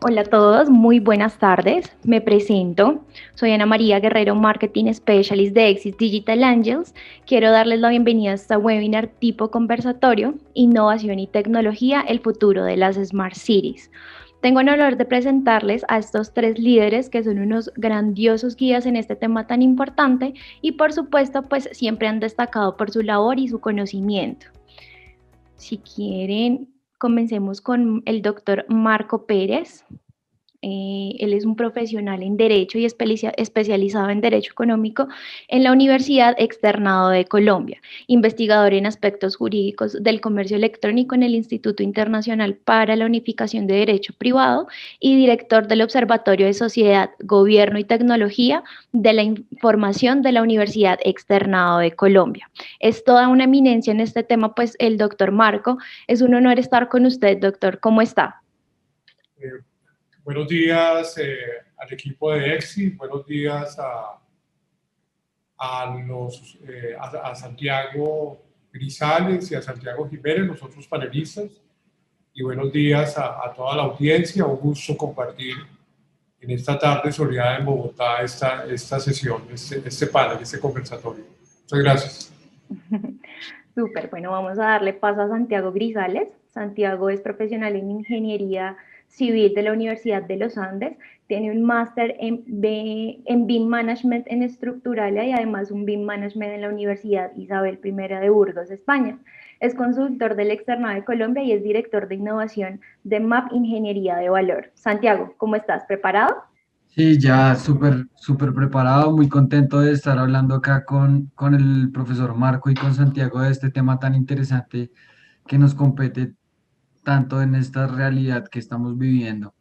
Hola a todos, muy buenas tardes. Me presento. Soy Ana María Guerrero, Marketing Specialist de Exis Digital Angels. Quiero darles la bienvenida a esta webinar tipo conversatorio, Innovación y Tecnología, el futuro de las Smart Cities. Tengo el honor de presentarles a estos tres líderes que son unos grandiosos guías en este tema tan importante y por supuesto pues siempre han destacado por su labor y su conocimiento. Si quieren, comencemos con el doctor Marco Pérez. Él es un profesional en Derecho y especializado en Derecho Económico en la Universidad Externado de Colombia, investigador en aspectos jurídicos del comercio electrónico en el Instituto Internacional para la Unificación de Derecho Privado y director del Observatorio de Sociedad, Gobierno y Tecnología de la Información de la Universidad Externado de Colombia. Es toda una eminencia en este tema, pues el doctor Marco, es un honor estar con usted, doctor. ¿Cómo está? Eh, Buenos días al equipo de EXI, buenos días a Santiago Grisales y a Santiago Jiménez, los otros panelistas, y buenos días a toda la audiencia. Un gusto compartir en esta tarde soleada en Bogotá esta sesión, este panel, este conversatorio. Muchas gracias. Súper, bueno, vamos a darle paso a Santiago Grisales. Santiago es profesional en Ingeniería Civil de la Universidad de los Andes, tiene un máster en BIM Management en Estructuralia y además un BIM Management en la Universidad Isabel I de Burgos, España. Es consultor del Externado de Colombia y es director de innovación de MAP Ingeniería de Valor. Santiago, ¿cómo estás? ¿Preparado? Sí, ya súper preparado, muy contento de estar hablando acá con el profesor Marco y con Santiago de este tema tan interesante que nos compete tanto en esta realidad que estamos viviendo.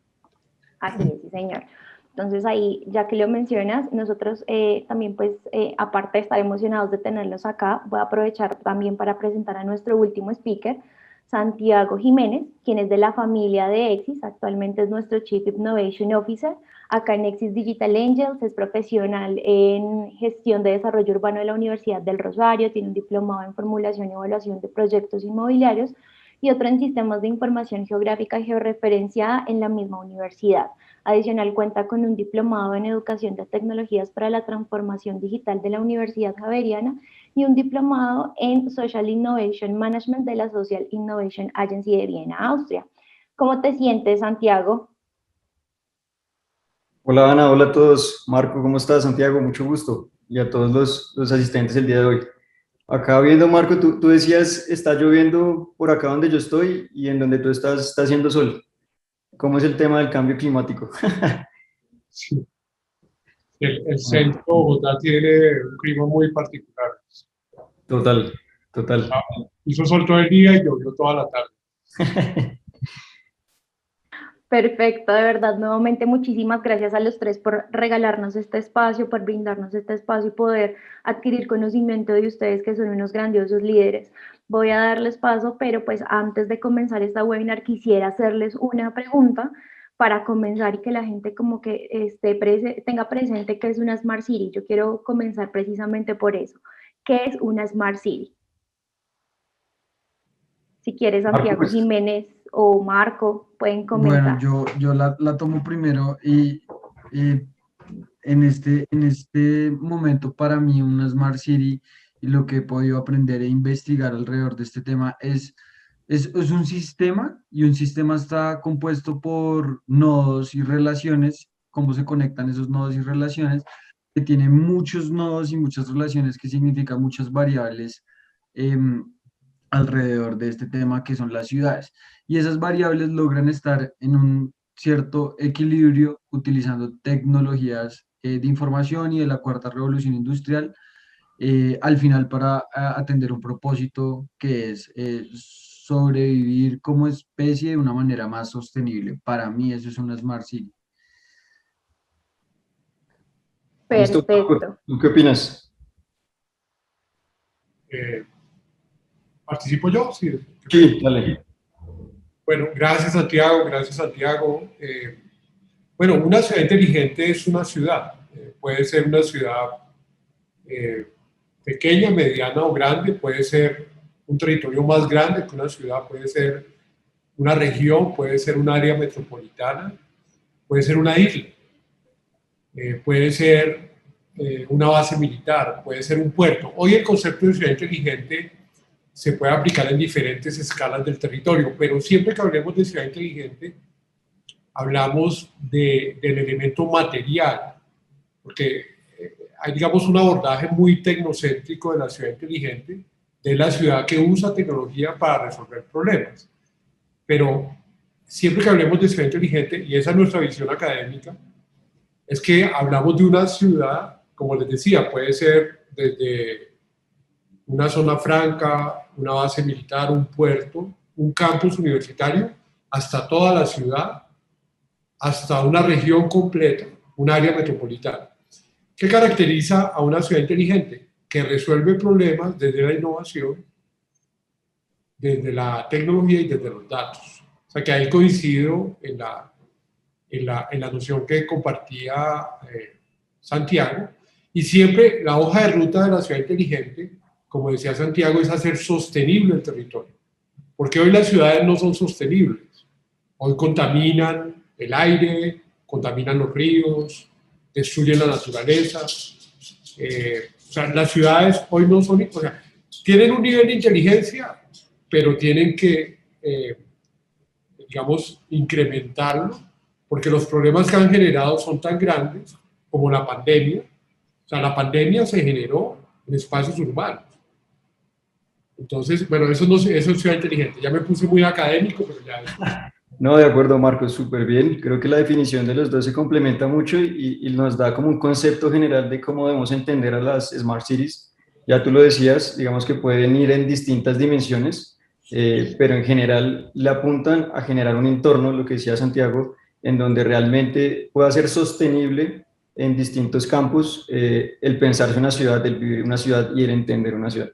Así es, sí, señor. Entonces ahí, ya que lo mencionas, nosotros también pues, aparte de estar emocionados de tenerlos acá, voy a aprovechar también para presentar a nuestro último speaker, Santiago Jiménez, quien es de la familia de Exis, actualmente es nuestro Chief Innovation Officer, acá en Exis Digital Angels, es profesional en gestión de desarrollo urbano de la Universidad del Rosario, tiene un diplomado en formulación y evaluación de proyectos inmobiliarios y otro en sistemas de información geográfica y georreferenciada en la misma universidad. Adicional, cuenta con un diplomado en Educación de Tecnologías para la Transformación Digital de la Universidad Javeriana y un diplomado en Social Innovation Management de la Social Innovation Agency de Viena, Austria. ¿Cómo te sientes, Santiago? Hola Ana, hola a todos. Marco, ¿cómo estás? Santiago, mucho gusto. Y a todos los asistentes el día de hoy. Acá viendo, Marco, tú decías, está lloviendo por acá donde yo estoy y en donde tú estás está haciendo sol. ¿Cómo es el tema del cambio climático? Sí. El centro de Bogotá tiene un clima muy particular. Total, total. Hizo sol todo el día y llovió toda la tarde. Perfecto, de verdad, nuevamente muchísimas gracias a los tres por regalarnos este espacio, por brindarnos este espacio y poder adquirir conocimiento de ustedes que son unos grandiosos líderes. Voy a darles paso, pero pues antes de comenzar esta webinar quisiera hacerles una pregunta para comenzar y que la gente como que tenga presente qué es una Smart City. Yo quiero comenzar precisamente por eso. ¿Qué es una Smart City? Si quieres, Marco, Santiago pues, Jiménez o Marco, pueden Bueno, comenzar. yo la tomo primero y eh, en este momento para mí una Smart City y lo que he podido aprender e investigar alrededor de este tema es un sistema y un sistema está compuesto por nodos y relaciones, cómo se conectan esos nodos y relaciones, que tiene muchos nodos y muchas relaciones que significan muchas variables em, alrededor de este tema que son las ciudades. Y esas variables logran estar en un cierto equilibrio utilizando tecnologías de información y de la cuarta revolución industrial al final para atender un propósito que es sobrevivir como especie de una manera más sostenible. Para mí eso es una Smart City. listo, Marco. Perfecto. ¿Tú qué opinas? Eh, ¿Participo yo? Sí, qué pena. Sí, dale. Bueno, gracias Santiago, gracias Santiago. Bueno, una ciudad inteligente es una ciudad. Puede ser una ciudad eh, pequeña, mediana o grande, puede ser un territorio más grande que una ciudad, puede ser una región, puede ser un área metropolitana. puede ser una isla, puede ser una base militar, puede ser un puerto. Hoy el concepto de ciudad inteligente se puede aplicar en diferentes escalas del territorio, pero siempre que hablemos de ciudad inteligente, hablamos del elemento material, porque hay, digamos, un abordaje muy tecnocéntrico de la ciudad inteligente, de la ciudad que usa tecnología para resolver problemas. Pero siempre que hablemos de ciudad inteligente, y esa es nuestra visión académica, es que hablamos de una ciudad, como les decía, puede ser desde una zona franca, una base militar, un puerto, un campus universitario, hasta toda la ciudad, hasta una región completa, un área metropolitana. ¿Qué caracteriza a una ciudad inteligente? Que resuelve problemas desde la innovación, desde la tecnología y desde los datos. O sea que ahí coincido en la noción que compartía Santiago. Y siempre la hoja de ruta de la ciudad inteligente, como decía Santiago, es hacer sostenible el territorio. Porque hoy las ciudades no son sostenibles. Hoy contaminan el aire, contaminan los ríos, destruyen la naturaleza. O sea, las ciudades hoy no son, o sea, tienen un nivel de inteligencia, pero tienen que, digamos, incrementarlo, porque los problemas que han generado son tan grandes como la pandemia. O sea, la pandemia se generó en espacios urbanos. Entonces, bueno, eso, no, eso es ciudad inteligente. Ya me puse muy académico, pero ya... No, de acuerdo, Marcos, súper bien. Creo que la definición de los dos se complementa mucho y nos da como un concepto general de cómo debemos entender a las Smart Cities. Ya tú lo decías, digamos que pueden ir en distintas dimensiones, pero en general le apuntan a generar un entorno, lo que decía Santiago, en donde realmente pueda ser sostenible en distintos campos el pensarse una ciudad, el vivir una ciudad y el entender una ciudad.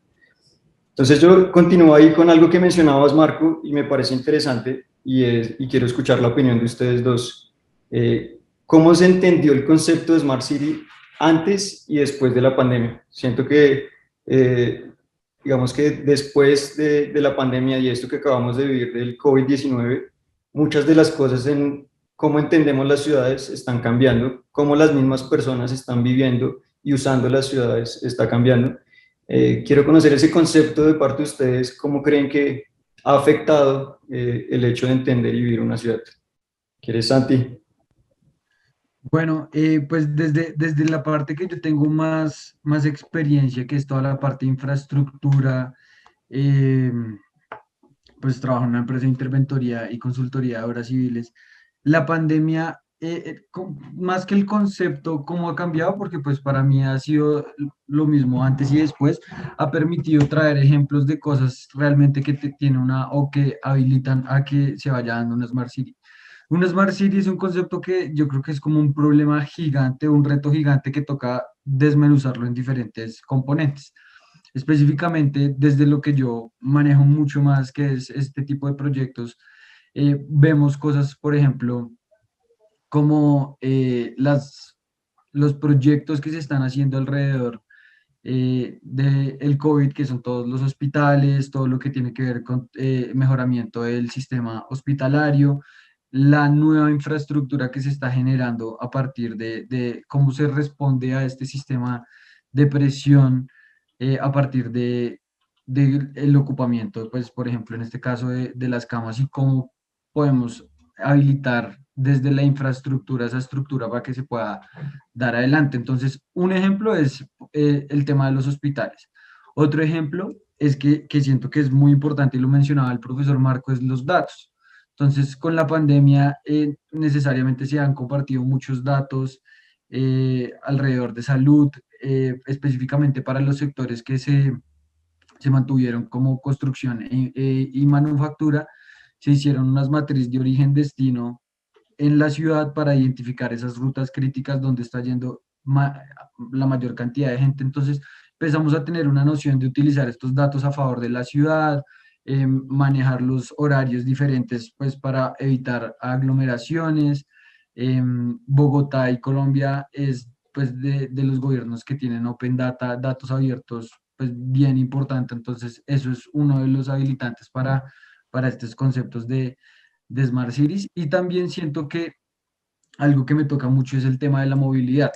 Entonces yo continúo ahí con algo que mencionabas, Marco, y me parece interesante y quiero escuchar la opinión de ustedes dos. ¿Cómo se entendió el concepto de Smart City antes y después de la pandemia? Siento que, digamos que después de la pandemia y esto que acabamos de vivir del COVID-19, muchas de las cosas en cómo entendemos las ciudades están cambiando, cómo las mismas personas están viviendo y usando las ciudades está cambiando. Quiero conocer ese concepto de parte de ustedes, cómo creen que ha afectado el hecho de entender y vivir una ciudad. ¿Quieres, Santi? Bueno, pues desde la parte que yo tengo más experiencia, que es toda la parte de infraestructura, eh, pues trabajo en una empresa de interventoría y consultoría de obras civiles. La pandemia, más que el concepto, cómo ha cambiado, porque pues para mí ha sido lo mismo antes y después, ha permitido traer ejemplos de cosas realmente que tiene una o que habilitan a que se vaya dando una Smart City. Una Smart City es un concepto que yo creo que es como un problema gigante, un reto gigante que toca desmenuzarlo en diferentes componentes. Específicamente desde lo que yo manejo mucho más, que es este tipo de proyectos, vemos cosas, por ejemplo, como los proyectos que se están haciendo alrededor del COVID, que son todos los hospitales, todo lo que tiene que ver con mejoramiento del sistema hospitalario, la nueva infraestructura que se está generando a partir de cómo se responde a este sistema de presión a partir el ocupamiento, pues por ejemplo en este caso de las camas y cómo podemos habilitar desde la infraestructura esa estructura para que se pueda dar adelante. Entonces, un ejemplo es el tema de los hospitales. Otro ejemplo es que siento que es muy importante, y lo mencionaba el profesor Marco, es los datos. Entonces, con la pandemia necesariamente se han compartido muchos datos alrededor de salud, específicamente para los sectores que se mantuvieron como construcción y manufactura, se hicieron unas matrices de origen-destino en la ciudad para identificar esas rutas críticas donde está yendo la mayor cantidad de gente. Entonces empezamos a tener una noción de utilizar estos datos a favor de la ciudad, manejar los horarios diferentes pues para evitar aglomeraciones. Bogotá y Colombia es pues de los gobiernos que tienen Open Data, datos abiertos, pues bien importante. Entonces eso es uno de los habilitantes para estos conceptos de Smart Cities. Y también siento que algo que me toca mucho es el tema de la movilidad.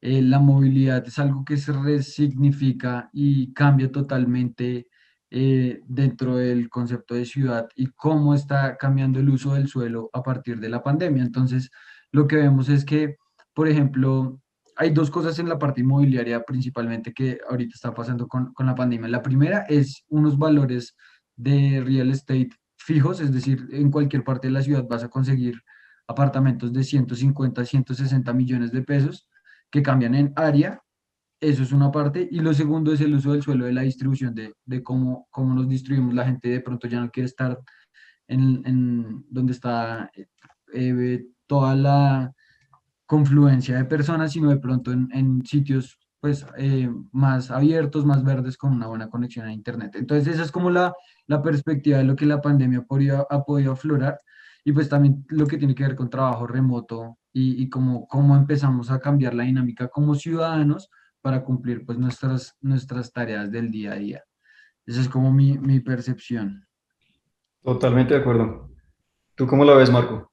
La movilidad es algo que se resignifica y cambia totalmente dentro del concepto de ciudad y cómo está cambiando el uso del suelo a partir de la pandemia. Entonces, lo que vemos es que, por ejemplo, hay dos cosas en la parte inmobiliaria principalmente que ahorita está pasando con la pandemia. La primera es unos valores de real estate fijos, es decir, en cualquier parte de la ciudad vas a conseguir apartamentos de 150 160 millones de pesos que cambian en área, eso es una parte, y lo segundo es el uso del suelo, de la distribución, de cómo nos distribuimos. La gente de pronto ya no quiere estar en donde está toda la confluencia de personas, sino de pronto en sitios pues más abiertos, más verdes, con una buena conexión a internet. Entonces esa es como la perspectiva de lo que la pandemia ha podido aflorar, y pues también lo que tiene que ver con trabajo remoto y cómo empezamos a cambiar la dinámica como ciudadanos para cumplir pues nuestras tareas del día a día. Esa es como mi percepción. Totalmente de acuerdo. ¿Tú cómo la ves, Marco?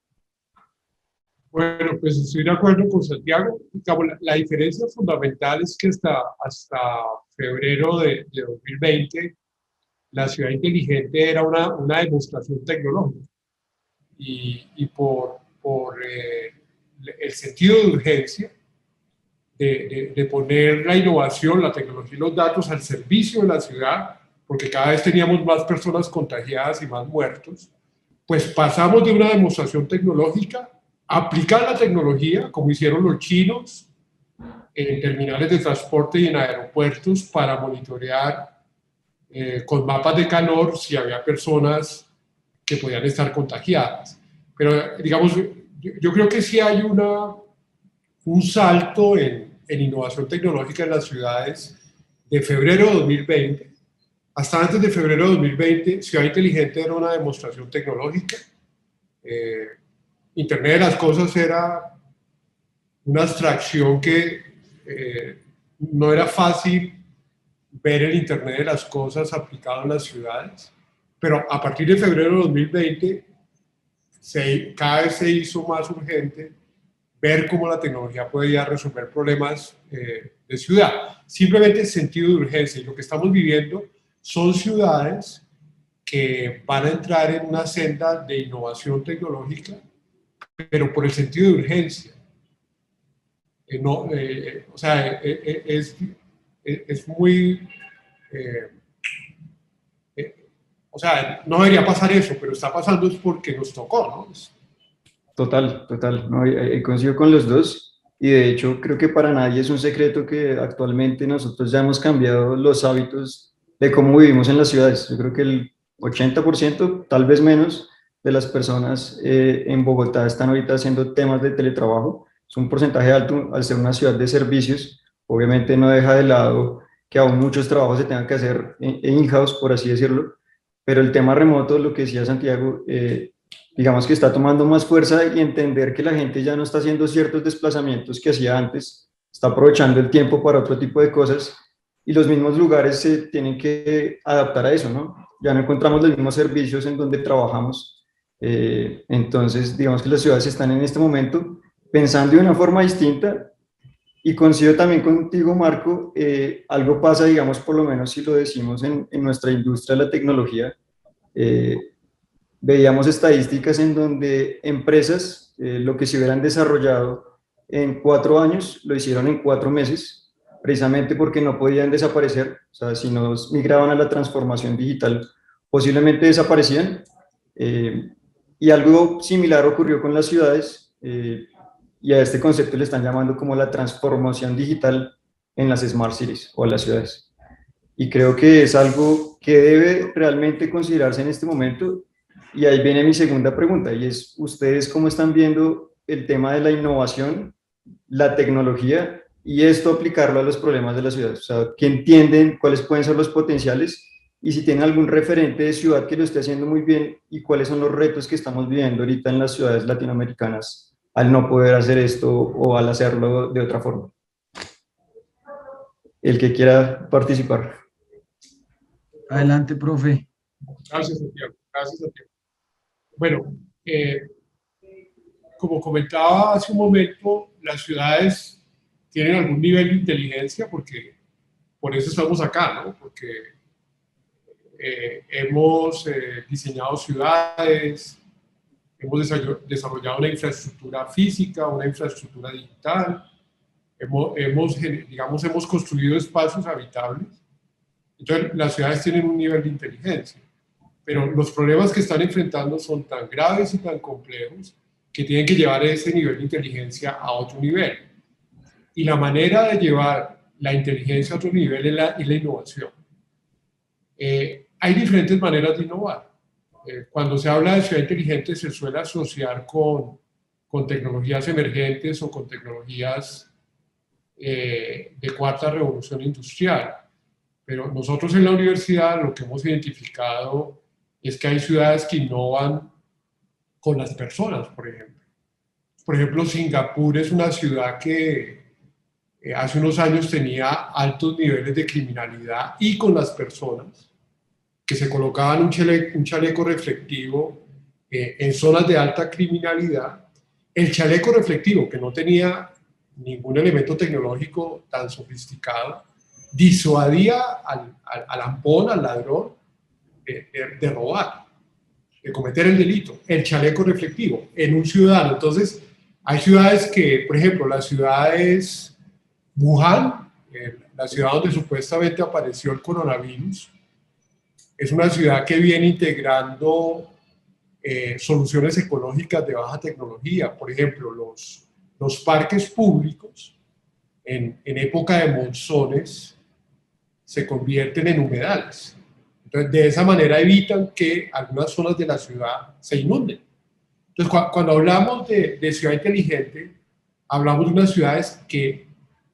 Bueno, pues estoy de acuerdo con Santiago. Digamos, la diferencia fundamental es que hasta febrero de 2020 la ciudad inteligente era una demostración tecnológica y por el sentido de urgencia de poner la innovación, la tecnología y los datos al servicio de la ciudad, porque cada vez teníamos más personas contagiadas y más muertos, pues pasamos de una demostración tecnológica a aplicar la tecnología, como hicieron los chinos, en terminales de transporte y en aeropuertos para monitorear con mapas de calor si había personas que podían estar contagiadas. Pero, digamos, yo creo que sí hay un salto en innovación tecnológica en las ciudades de febrero de 2020. Hasta antes de febrero de 2020, Ciudad Inteligente era una demostración tecnológica. Eh, Internet de las cosas era una abstracción que no era fácil ver el Internet de las cosas aplicado en las ciudades, pero a partir de febrero de 2020 cada vez se hizo más urgente ver cómo la tecnología podía resolver problemas de ciudad. Simplemente sentido de urgencia. Y lo que estamos viviendo son ciudades que van a entrar en una senda de innovación tecnológica, pero por el sentido de urgencia. No, o sea, es muy... eh, o sea, no debería pasar eso, pero está pasando es porque nos tocó, ¿no? Total, total. No, coincido con los dos. Y de hecho, creo que para nadie es un secreto que actualmente nosotros ya hemos cambiado los hábitos de cómo vivimos en las ciudades. Yo creo que el 80%, tal vez menos, de las personas en Bogotá están ahorita haciendo temas de teletrabajo. Es un porcentaje alto al ser una ciudad de servicios. Obviamente no deja de lado que aún muchos trabajos se tengan que hacer in-house, por así decirlo. Pero el tema remoto, lo que decía Santiago, digamos que está tomando más fuerza, y entender que la gente ya no está haciendo ciertos desplazamientos que hacía antes, está aprovechando el tiempo para otro tipo de cosas, y los mismos lugares se tienen que adaptar a eso, ¿no? Ya no encontramos los mismos servicios en donde trabajamos. Entonces, digamos que las ciudades están en este momento pensando de una forma distinta, y coincido también contigo, Marco. Algo pasa, digamos, por lo menos si lo decimos en nuestra industria de la tecnología. eh, Veíamos estadísticas en donde empresas, lo que se hubieran desarrollado en 4 años, lo hicieron en 4 meses, precisamente porque no podían desaparecer. O sea, si no migraban a la transformación digital, posiblemente desaparecían. Eh, y algo similar ocurrió con las ciudades, y a este concepto le están llamando como la transformación digital en las smart cities o las ciudades. Y creo que es algo que debe realmente considerarse en este momento. Y ahí viene mi segunda pregunta, y es: ¿ustedes cómo están viendo el tema de la innovación, la tecnología, y esto aplicarlo a los problemas de la ciudad? O sea, ¿qué entienden? ¿Cuáles pueden ser los potenciales? Y si tienen algún referente de ciudad que lo esté haciendo muy bien, y cuáles son los retos que estamos viviendo ahorita en las ciudades latinoamericanas al no poder hacer esto o al hacerlo de otra forma. El que quiera participar. Adelante, profe. Gracias, Santiago. Gracias, Santiago. Bueno, como comentaba hace un momento, las ciudades tienen algún nivel de inteligencia porque por eso estamos acá, ¿no? Porque hemos diseñado ciudades, hemos desarrollado una infraestructura física, una infraestructura digital, digamos, hemos construido espacios habitables. Entonces, las ciudades tienen un nivel de inteligencia, pero los problemas que están enfrentando son tan graves y tan complejos que tienen que llevar ese nivel de inteligencia a otro nivel. Y la manera de llevar la inteligencia a otro nivel es la innovación. Hay diferentes maneras de innovar. Cuando se habla de ciudad inteligente se suele asociar con tecnologías emergentes o con tecnologías de cuarta revolución industrial. Pero nosotros en la universidad lo que hemos identificado es que hay ciudades que innovan con las personas, por ejemplo. Por ejemplo, Singapur es una ciudad que hace unos años tenía altos niveles de criminalidad y con las personas, que se colocaban un chaleco reflectivo en zonas de alta criminalidad. El chaleco reflectivo, que no tenía ningún elemento tecnológico tan sofisticado, disuadía al ampón, al ladrón, de robar, de cometer el delito. El chaleco reflectivo en un ciudadano. Entonces, hay ciudades que, por ejemplo, la ciudad es Wuhan, la ciudad donde supuestamente apareció el coronavirus, es una ciudad que viene integrando soluciones ecológicas de baja tecnología. Por ejemplo, los parques públicos en época de monzones se convierten en humedales. Entonces, de esa manera evitan que algunas zonas de la ciudad se inunden. Entonces, cuando hablamos de ciudad inteligente, hablamos de unas ciudades que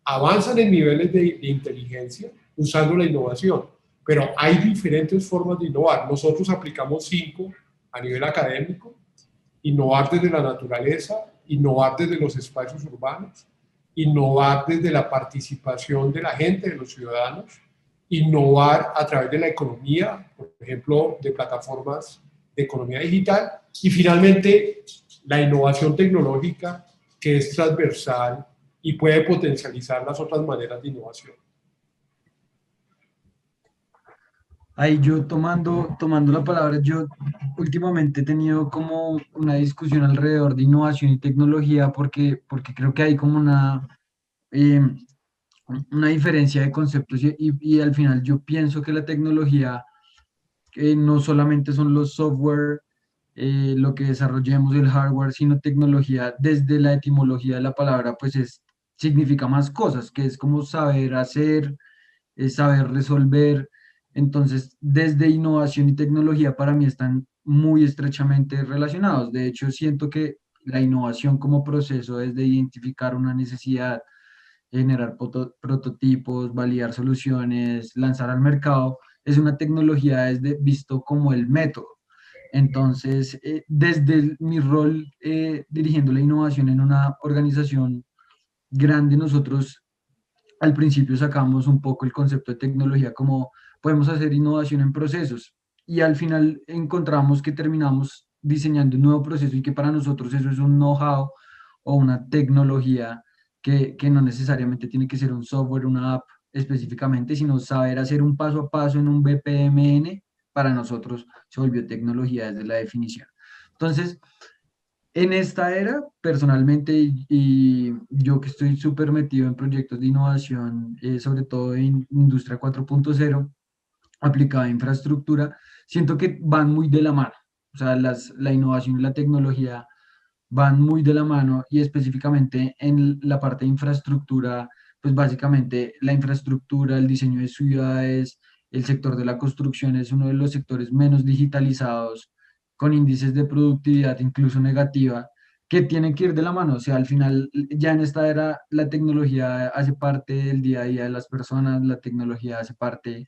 avanzan en niveles de inteligencia usando la innovación. Pero hay diferentes formas de innovar. Nosotros aplicamos 5 a nivel académico: innovar desde la naturaleza, innovar desde los espacios urbanos, innovar desde la participación de la gente, de los ciudadanos, innovar a través de la economía, por ejemplo, de plataformas de economía digital, y finalmente la innovación tecnológica, que es transversal y puede potencializar las otras maneras de innovación. Ahí yo tomando la palabra, yo últimamente he tenido como una discusión alrededor de innovación y tecnología porque creo que hay como eh, una diferencia de conceptos y al final yo pienso que la tecnología no solamente son los software, lo que desarrollemos el hardware, sino tecnología desde la etimología de la palabra, pues significa más cosas, que es como saber hacer, saber resolver. Entonces, desde innovación y tecnología para mí están muy estrechamente relacionados. De hecho, siento que la innovación como proceso es de identificar una necesidad, generar prototipos, validar soluciones, lanzar al mercado, es una tecnología visto como el método. Entonces, desde mi rol dirigiendo la innovación en una organización grande, nosotros al principio sacamos un poco el concepto de tecnología como podemos hacer innovación en procesos y al final encontramos que terminamos diseñando un nuevo proceso y que para nosotros eso es un know-how o una tecnología que no necesariamente tiene que ser un software, una app específicamente, sino saber hacer un paso a paso en un BPMN, para nosotros se volvió tecnología desde la definición. Entonces, en esta era, personalmente, y yo que estoy súper metido en proyectos de innovación, sobre todo en Industria 4.0, aplicada a infraestructura, siento que van muy de la mano. O sea, la innovación y la tecnología van muy de la mano y específicamente en la parte de infraestructura, pues básicamente la infraestructura, el diseño de ciudades, el sector de la construcción es uno de los sectores menos digitalizados, con índices de productividad incluso negativa, que tienen que ir de la mano. O sea, al final, ya en esta era, la tecnología hace parte del día a día de las personas, la tecnología hace parte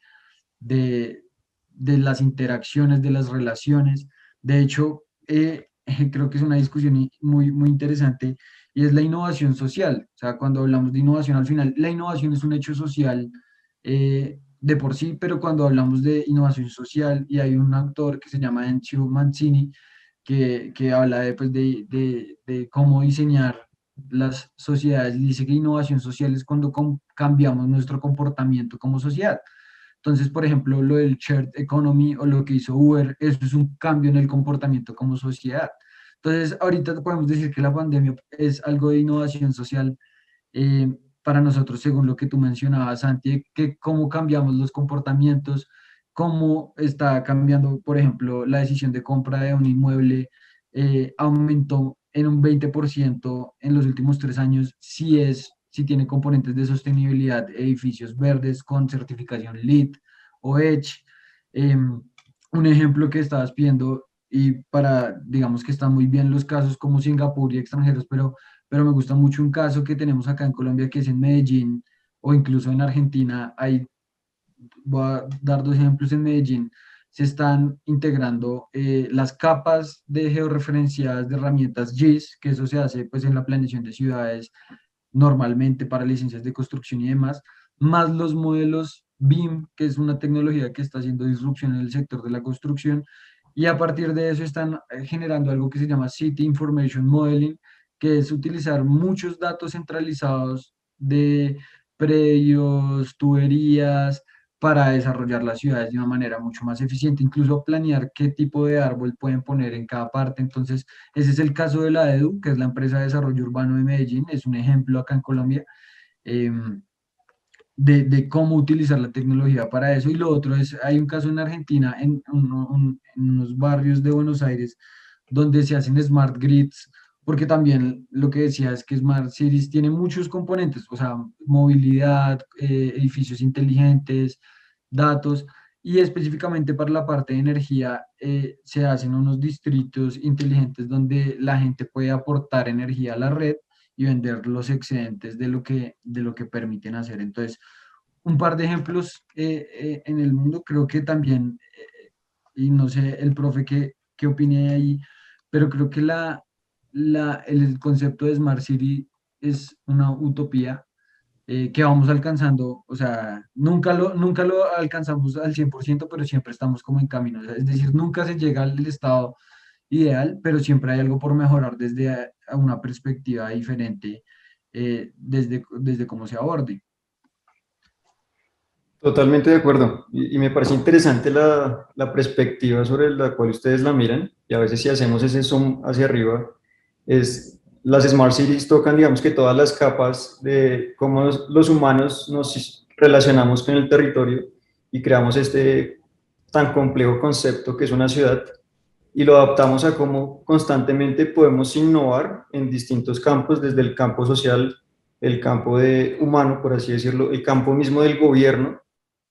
de, de las interacciones, de las relaciones. De hecho, creo que es una discusión muy, muy interesante y es la innovación social. O sea, cuando hablamos de innovación, al final, la innovación es un hecho social de por sí, pero cuando hablamos de innovación social, y hay un autor que se llama Encio Mancini, que habla de, pues, de cómo diseñar las sociedades. Dice que innovación social es cuando cambiamos nuestro comportamiento como sociedad. Entonces, por ejemplo, lo del shared economy o lo que hizo Uber, eso es un cambio en el comportamiento como sociedad. Entonces, ahorita podemos decir que la pandemia es algo de innovación social para nosotros, según lo que tú mencionabas, Santi, que cómo cambiamos los comportamientos, cómo está cambiando, por ejemplo, la decisión de compra de un inmueble, aumentó en un 20% en los últimos 3 años, si tiene componentes de sostenibilidad, edificios verdes con certificación LEED o EDGE. Un ejemplo que estabas pidiendo, y para, digamos que están muy bien los casos como Singapur y extranjeros, pero me gusta mucho un caso que tenemos acá en Colombia, que es en Medellín o incluso en Argentina. Hay, voy a dar dos ejemplos. En Medellín se están integrando las capas de georreferenciadas de herramientas GIS, que eso se hace pues en la planeación de ciudades normalmente para licencias de construcción y demás, más los modelos BIM, que es una tecnología que está haciendo disrupción en el sector de la construcción, y a partir de eso están generando algo que se llama City Information Modeling, que es utilizar muchos datos centralizados de predios, tuberías, para desarrollar las ciudades de una manera mucho más eficiente, incluso planear qué tipo de árbol pueden poner en cada parte. Entonces, ese es el caso de la EDU, que es la empresa de desarrollo urbano de Medellín, es un ejemplo acá en Colombia, eh, de cómo utilizar la tecnología para eso. Y lo otro es, hay un caso en Argentina, en unos barrios de Buenos Aires, donde se hacen smart grids, porque también lo que decía es que Smart Cities tiene muchos componentes, o sea, movilidad, edificios inteligentes, datos, y específicamente para la parte de energía, se hacen unos distritos inteligentes donde la gente puede aportar energía a la red y vender los excedentes de lo que permiten hacer. Entonces, un par de ejemplos en el mundo, creo que también, y no sé el profe qué opine ahí, pero creo que el concepto de Smart City es una utopía que vamos alcanzando. O sea, nunca lo alcanzamos al 100%, pero siempre estamos como en camino. O sea, es decir, nunca se llega al estado ideal, pero siempre hay algo por mejorar desde a una perspectiva diferente, desde cómo se aborde. Totalmente de acuerdo. Y me parece interesante la perspectiva sobre la cual ustedes la miran. Y a veces si hacemos ese zoom hacia arriba, es las Smart Cities tocan, digamos que todas las capas de cómo los humanos nos relacionamos con el territorio y creamos este tan complejo concepto que es una ciudad y lo adaptamos a cómo constantemente podemos innovar en distintos campos, desde el campo social, el campo humano, por así decirlo, el campo mismo del gobierno,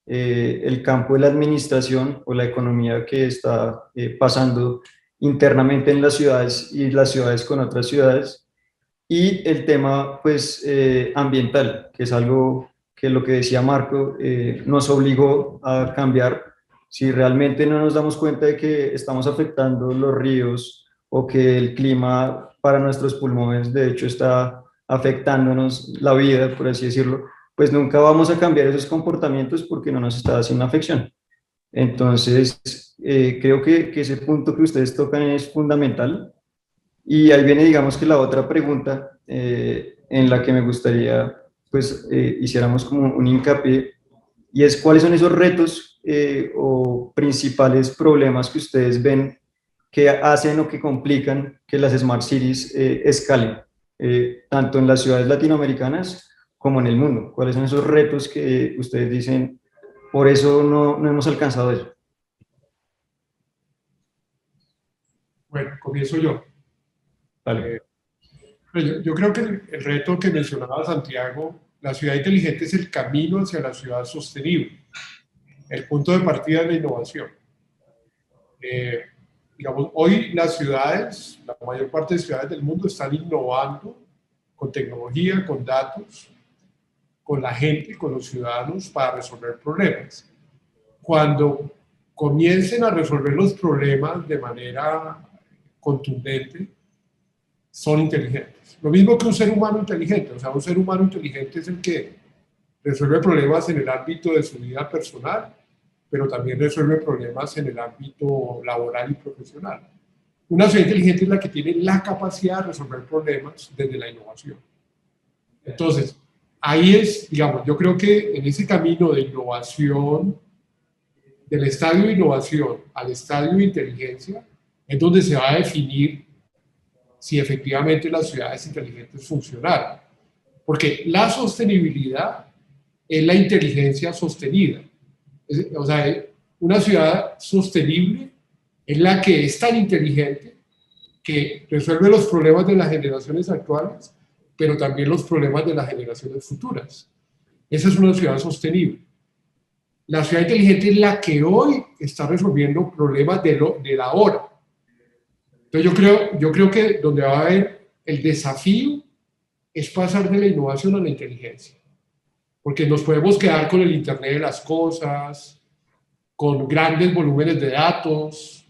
el campo de la administración o la economía que está pasando internamente en las ciudades y las ciudades con otras ciudades, y el tema pues ambiental, que es algo que lo que decía Marco nos obligó a cambiar. Si realmente no nos damos cuenta de que estamos afectando los ríos o que el clima para nuestros pulmones de hecho está afectándonos la vida, por así decirlo, pues nunca vamos a cambiar esos comportamientos porque no nos está haciendo afección. Entonces, creo que ese punto que ustedes tocan es fundamental. Y ahí viene, digamos que la otra pregunta en la que me gustaría, pues, hiciéramos como un hincapié, y es cuáles son esos retos o principales problemas que ustedes ven que hacen o que complican que las Smart Cities escalen, tanto en las ciudades latinoamericanas como en el mundo. ¿Cuáles son esos retos que ustedes dicen, por eso no hemos alcanzado eso? Bueno, comienzo yo. Vale. Yo creo que el reto que mencionaba Santiago, la ciudad inteligente es el camino hacia la ciudad sostenible. El punto de partida de la innovación. Digamos, hoy las ciudades, la mayor parte de ciudades del mundo están innovando con tecnología, con datos, con la gente, con los ciudadanos para resolver problemas. Cuando comiencen a resolver los problemas de manera contundente, son inteligentes. Lo mismo que un ser humano inteligente. O sea, un ser humano inteligente es el que resuelve problemas en el ámbito de su vida personal, pero también resuelve problemas en el ámbito laboral y profesional. Una ciudad inteligente es la que tiene la capacidad de resolver problemas desde la innovación. Entonces, ahí es, digamos, yo creo que en ese camino de innovación, del estadio de innovación al estadio de inteligencia, es donde se va a definir si efectivamente las ciudades inteligentes funcionaron. Porque la sostenibilidad es la inteligencia sostenida. O sea, una ciudad sostenible es la que es tan inteligente que resuelve los problemas de las generaciones actuales, pero también los problemas de las generaciones futuras. Esa es una ciudad sostenible. La ciudad inteligente es la que hoy está resolviendo problemas de la hora. Entonces yo creo que donde va a haber el desafío es pasar de la innovación a la inteligencia. Porque nos podemos quedar con el Internet de las cosas, con grandes volúmenes de datos,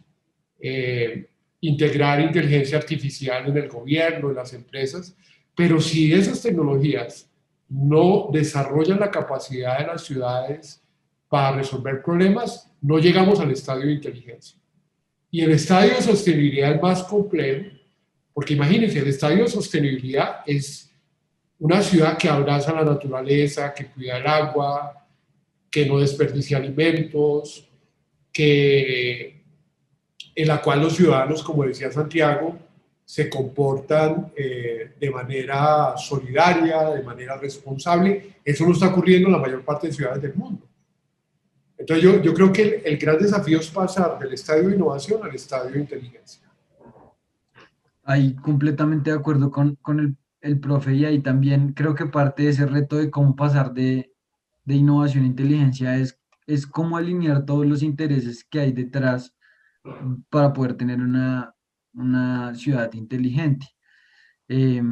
integrar inteligencia artificial en el gobierno, en las empresas, pero si esas tecnologías no desarrollan la capacidad de las ciudades para resolver problemas, no llegamos al estadio de inteligencia. Y el estadio de sostenibilidad es más complejo, porque imagínense, el estadio de sostenibilidad es una ciudad que abraza la naturaleza, que cuida el agua, que no desperdicia alimentos, en la cual los ciudadanos, como decía Santiago, se comportan de manera solidaria, de manera responsable. Eso no está ocurriendo en la mayor parte de ciudades del mundo. Entonces yo creo que el gran desafío es pasar del estadio de innovación al estadio de inteligencia. Ahí completamente de acuerdo con el profe, y ahí también creo que parte de ese reto de cómo pasar de innovación a inteligencia es cómo alinear todos los intereses que hay detrás para poder tener una ciudad inteligente. Eh,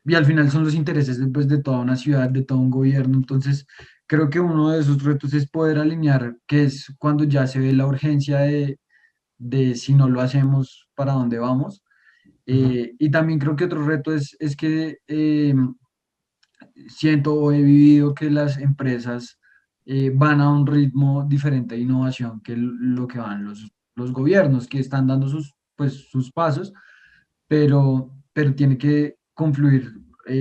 y al final son los intereses pues, de toda una ciudad, de todo un gobierno. Entonces, creo que uno de esos retos es poder alinear, que es cuando ya se ve la urgencia de si no lo hacemos, para dónde vamos. Y también creo que otro reto es que siento o he vivido que las empresas van a un ritmo diferente de innovación que lo que van los gobiernos, que están dando pues, sus pasos, pero tiene que confluir,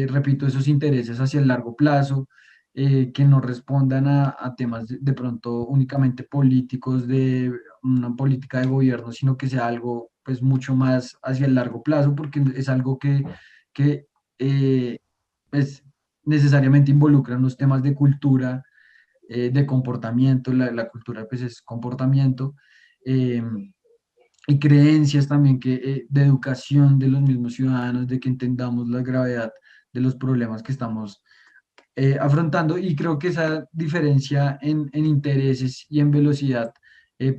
repito, esos intereses hacia el largo plazo, que no respondan a temas de pronto únicamente políticos, de una política de gobierno, sino que sea algo pues mucho más hacia el largo plazo, porque es algo que pues, necesariamente involucra los temas de cultura, de comportamiento. La cultura pues es comportamiento. eh, y creencias también de educación de los mismos ciudadanos, de que entendamos la gravedad de los problemas que estamos afrontando. Y creo que esa diferencia en intereses y en velocidad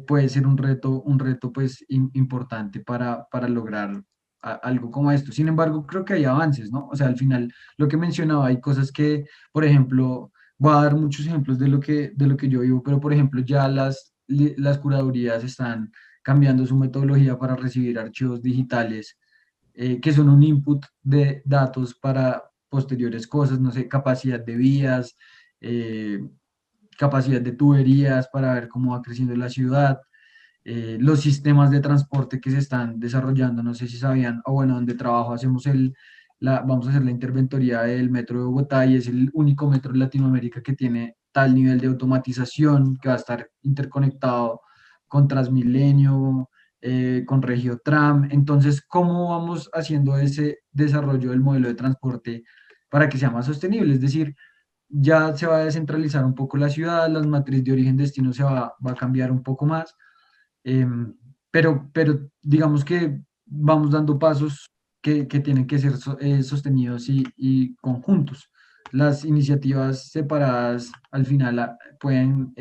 puede ser un reto pues importante para lograr algo como esto. Sin embargo, creo que hay avances, ¿no? O sea, al final, lo que mencionaba, hay cosas que, por ejemplo, voy a dar muchos ejemplos de lo que yo vivo, pero por ejemplo, ya las curadurías están cambiando su metodología para recibir archivos digitales, que son un input de datos para posteriores cosas, no sé, capacidad de vías, eh, capacidad de tuberías para ver cómo va creciendo la ciudad, los sistemas de transporte que se están desarrollando, no sé si sabían, o bueno, donde trabajo hacemos vamos a hacer la interventoría del metro de Bogotá, y es el único metro en Latinoamérica que tiene tal nivel de automatización, que va a estar interconectado con Transmilenio, con Regiotram. Entonces, ¿cómo vamos haciendo ese desarrollo del modelo de transporte para que sea más sostenible? Es decir, ya se va a descentralizar un poco la ciudad, las matrices de origen-destino va a cambiar un poco más, pero digamos que vamos dando pasos que tienen que ser sostenidos y conjuntos. Las iniciativas separadas al final pueden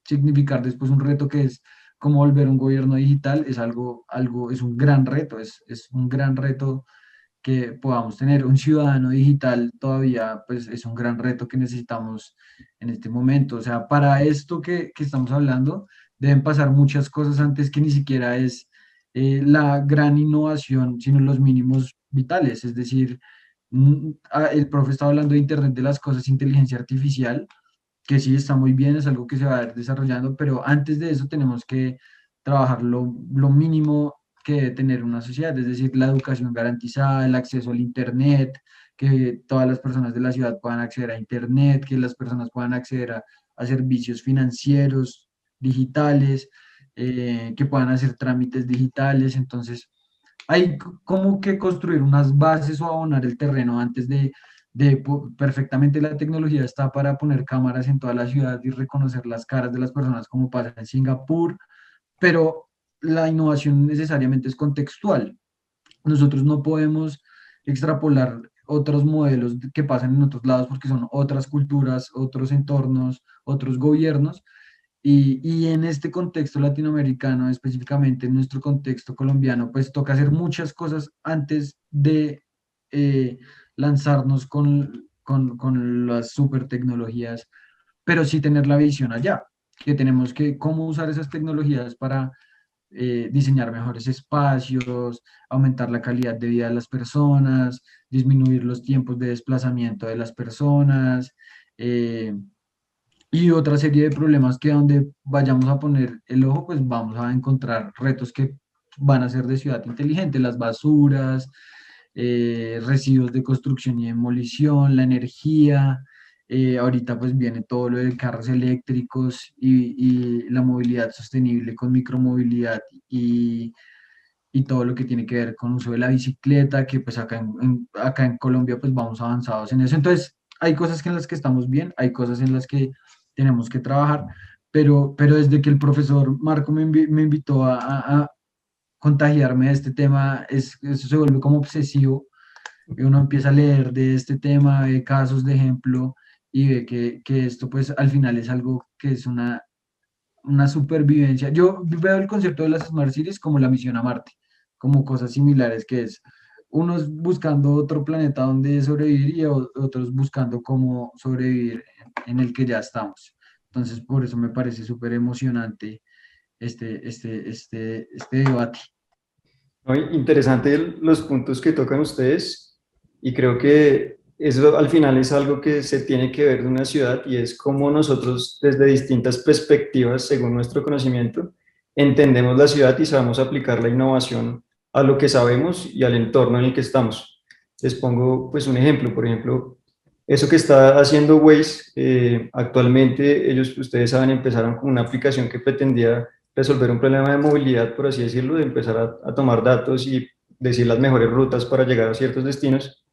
significar después un reto que es cómo volver un gobierno digital. Es un gran reto, es un gran reto que podamos tener un ciudadano digital. Todavía pues es un gran reto que necesitamos en este momento. O sea, para esto que estamos hablando, deben pasar muchas cosas antes, que ni siquiera es la gran innovación, sino los mínimos vitales. Es decir, el profe estaba hablando de Internet de las cosas, inteligencia artificial, que sí está muy bien, es algo que se va a ir desarrollando, pero antes de eso tenemos que trabajar lo mínimo que debe tener una sociedad, es decir, la educación garantizada, el acceso al Internet, que todas las personas de la ciudad puedan acceder a Internet, que las personas puedan acceder a servicios financieros, digitales, que puedan hacer trámites digitales. Entonces, hay como que construir unas bases o abonar el terreno antes perfectamente la tecnología está para poner cámaras en toda la ciudad y reconocer las caras de las personas como pasa en Singapur, pero la innovación necesariamente es contextual. Nosotros no podemos extrapolar otros modelos que pasan en otros lados porque son otras culturas, otros entornos, otros gobiernos. Y en este contexto latinoamericano, específicamente en nuestro contexto colombiano, pues toca hacer muchas cosas antes de eh, lanzarnos con las super tecnologías, pero sí tener la visión allá, que tenemos que cómo usar esas tecnologías para diseñar mejores espacios, aumentar la calidad de vida de las personas, disminuir los tiempos de desplazamiento de las personas. eh, y otra serie de problemas que donde vayamos a poner el ojo, pues vamos a encontrar retos que van a ser de ciudad inteligente, las basuras, residuos de construcción y demolición, la energía. Ahorita pues viene todo lo de carros eléctricos y la movilidad sostenible con micromovilidad y todo lo que tiene que ver con uso de la bicicleta, que pues acá en Colombia pues vamos avanzados en eso. Entonces, hay cosas en las que estamos bien, hay cosas en las que tenemos que trabajar, pero desde que el profesor Marco me invitó a contagiarme de este tema, eso se vuelve como obsesivo, y uno empieza a leer de este tema, de casos de ejemplo, y ve que esto pues al final es algo que es una supervivencia. Yo veo el concepto de las Smart Cities como la misión a Marte, como cosas similares, que es unos buscando otro planeta donde sobrevivir y otros buscando cómo sobrevivir en el que ya estamos. Entonces, por eso me parece súper emocionante este debate. ¿No? Interesante los puntos que tocan ustedes y creo que eso al final es algo que se tiene que ver de una ciudad y es cómo nosotros desde distintas perspectivas, según nuestro conocimiento, entendemos la ciudad y sabemos aplicar la innovación a lo que sabemos y al entorno en el que estamos. Les pongo pues un ejemplo, por ejemplo, eso que está haciendo Waze, actualmente ellos, ustedes saben, empezaron con una aplicación que pretendía resolver un problema de movilidad, por así decirlo, de empezar a tomar datos y decir las mejores rutas para llegar a ciertos destinos,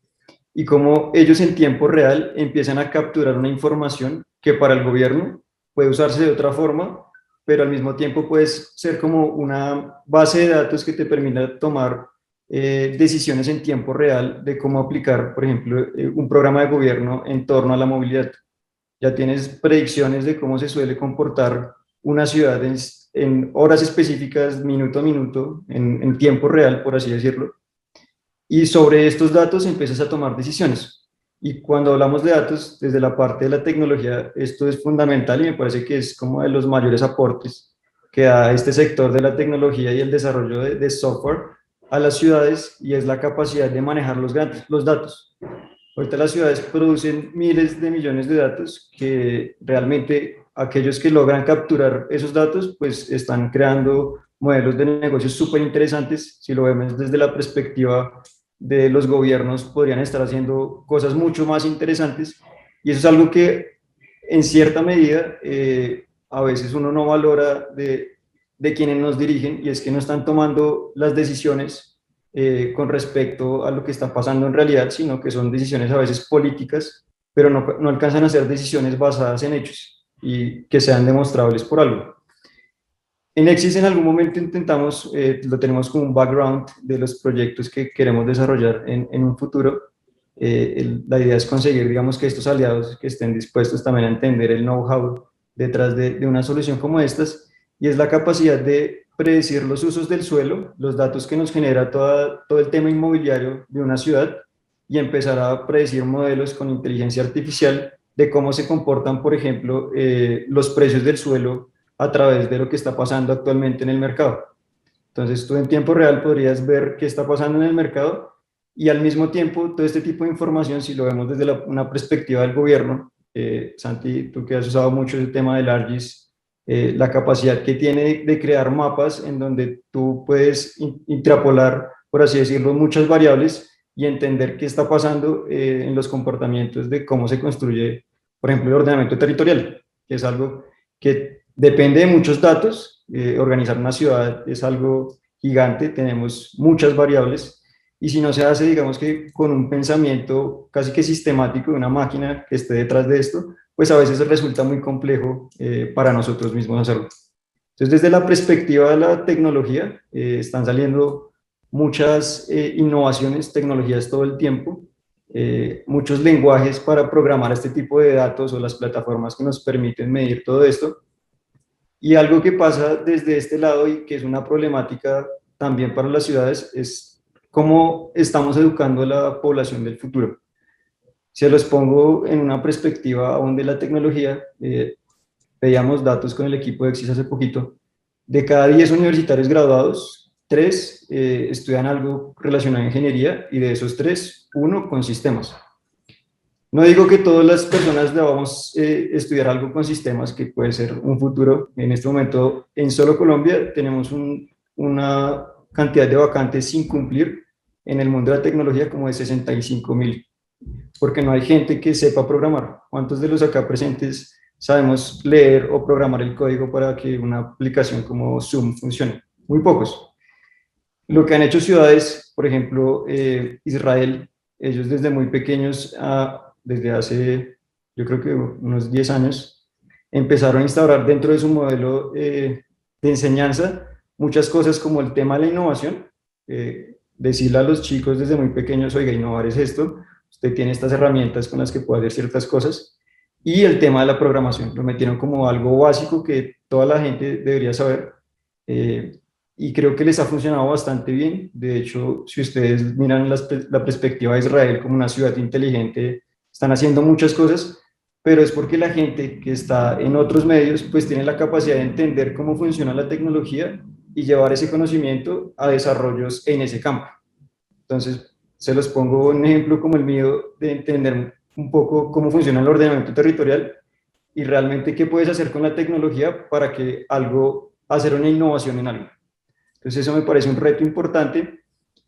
y cómo ellos en tiempo real empiezan a capturar una información que para el gobierno puede usarse de otra forma, pero al mismo tiempo puede ser como una base de datos que te permita tomar decisiones en tiempo real de cómo aplicar, por ejemplo, un programa de gobierno en torno a la movilidad. Ya tienes predicciones de cómo se suele comportar una ciudad en horas específicas, minuto a minuto, en tiempo real, por así decirlo. Y sobre estos datos empiezas a tomar decisiones. Y cuando hablamos de datos, desde la parte de la tecnología, esto es fundamental y me parece que es como de los mayores aportes que da este sector de la tecnología y el desarrollo de software a las ciudades, y es la capacidad de manejar los datos. Ahorita las ciudades producen miles de millones de datos que realmente aquellos que logran capturar esos datos pues están creando modelos de negocios súper interesantes. Si lo vemos desde la perspectiva de los gobiernos, podrían estar haciendo cosas mucho más interesantes, y eso es algo que en cierta medida a veces uno no valora de quienes nos dirigen, y es que no están tomando las decisiones con respecto a lo que está pasando en realidad, sino que son decisiones a veces políticas, pero no alcanzan a ser decisiones basadas en hechos y que sean demostrables por algo. En Exis en algún momento intentamos, lo tenemos como un background de los proyectos que queremos desarrollar en un futuro. La idea es conseguir, digamos, que estos aliados que estén dispuestos también a entender el know-how detrás de una solución como estas, y es la capacidad de predecir los usos del suelo, los datos que nos genera todo el tema inmobiliario de una ciudad, y empezar a predecir modelos con inteligencia artificial de cómo se comportan, por ejemplo, los precios del suelo a través de lo que está pasando actualmente en el mercado. Entonces tú en tiempo real podrías ver qué está pasando en el mercado, y al mismo tiempo todo este tipo de información, si lo vemos desde una perspectiva del gobierno, Santi, tú que has usado mucho el tema del ARGIS, la capacidad que tiene de crear mapas en donde tú puedes intrapolar, por así decirlo, muchas variables y entender qué está pasando en los comportamientos de cómo se construye, por ejemplo, el ordenamiento territorial, que es algo que depende de muchos datos. Organizar una ciudad es algo gigante, tenemos muchas variables, y si no se hace, digamos que con un pensamiento casi que sistemático de una máquina que esté detrás de esto, pues a veces resulta muy complejo para nosotros mismos hacerlo. Entonces, desde la perspectiva de la tecnología, están saliendo muchas innovaciones, tecnologías todo el tiempo, muchos lenguajes para programar este tipo de datos o las plataformas que nos permiten medir todo esto. Y algo que pasa desde este lado y que es una problemática también para las ciudades es cómo estamos educando a la población del futuro. Si los pongo en una perspectiva aún de la tecnología, veíamos datos con el equipo de Exis hace poquito, de cada 10 universitarios graduados, 3 estudian algo relacionado a ingeniería, y de esos 3, 1 con sistemas. No digo que todas las personas debamos estudiar algo con sistemas, que puede ser un futuro. En este momento, en solo Colombia, tenemos una cantidad de vacantes sin cumplir en el mundo de la tecnología como de 65.000, porque no hay gente que sepa programar. ¿Cuántos de los acá presentes sabemos leer o programar el código para que una aplicación como Zoom funcione? Muy pocos. Lo que han hecho ciudades, por ejemplo, Israel, ellos desde muy pequeños, desde hace, yo creo que unos 10 años, empezaron a instaurar dentro de su modelo de enseñanza muchas cosas como el tema de la innovación, decirle a los chicos desde muy pequeños, oiga, innovar es esto, usted tiene estas herramientas con las que puede hacer ciertas cosas, y el tema de la programación, lo metieron como algo básico que toda la gente debería saber, y creo que les ha funcionado bastante bien. De hecho, si ustedes miran la perspectiva de Israel como una ciudad inteligente, están haciendo muchas cosas, pero es porque la gente que está en otros medios pues tiene la capacidad de entender cómo funciona la tecnología y llevar ese conocimiento a desarrollos en ese campo. Entonces, se los pongo un ejemplo como el mío de entender un poco cómo funciona el ordenamiento territorial y realmente qué puedes hacer con la tecnología para que hacer una innovación en algo. Entonces, eso me parece un reto importante.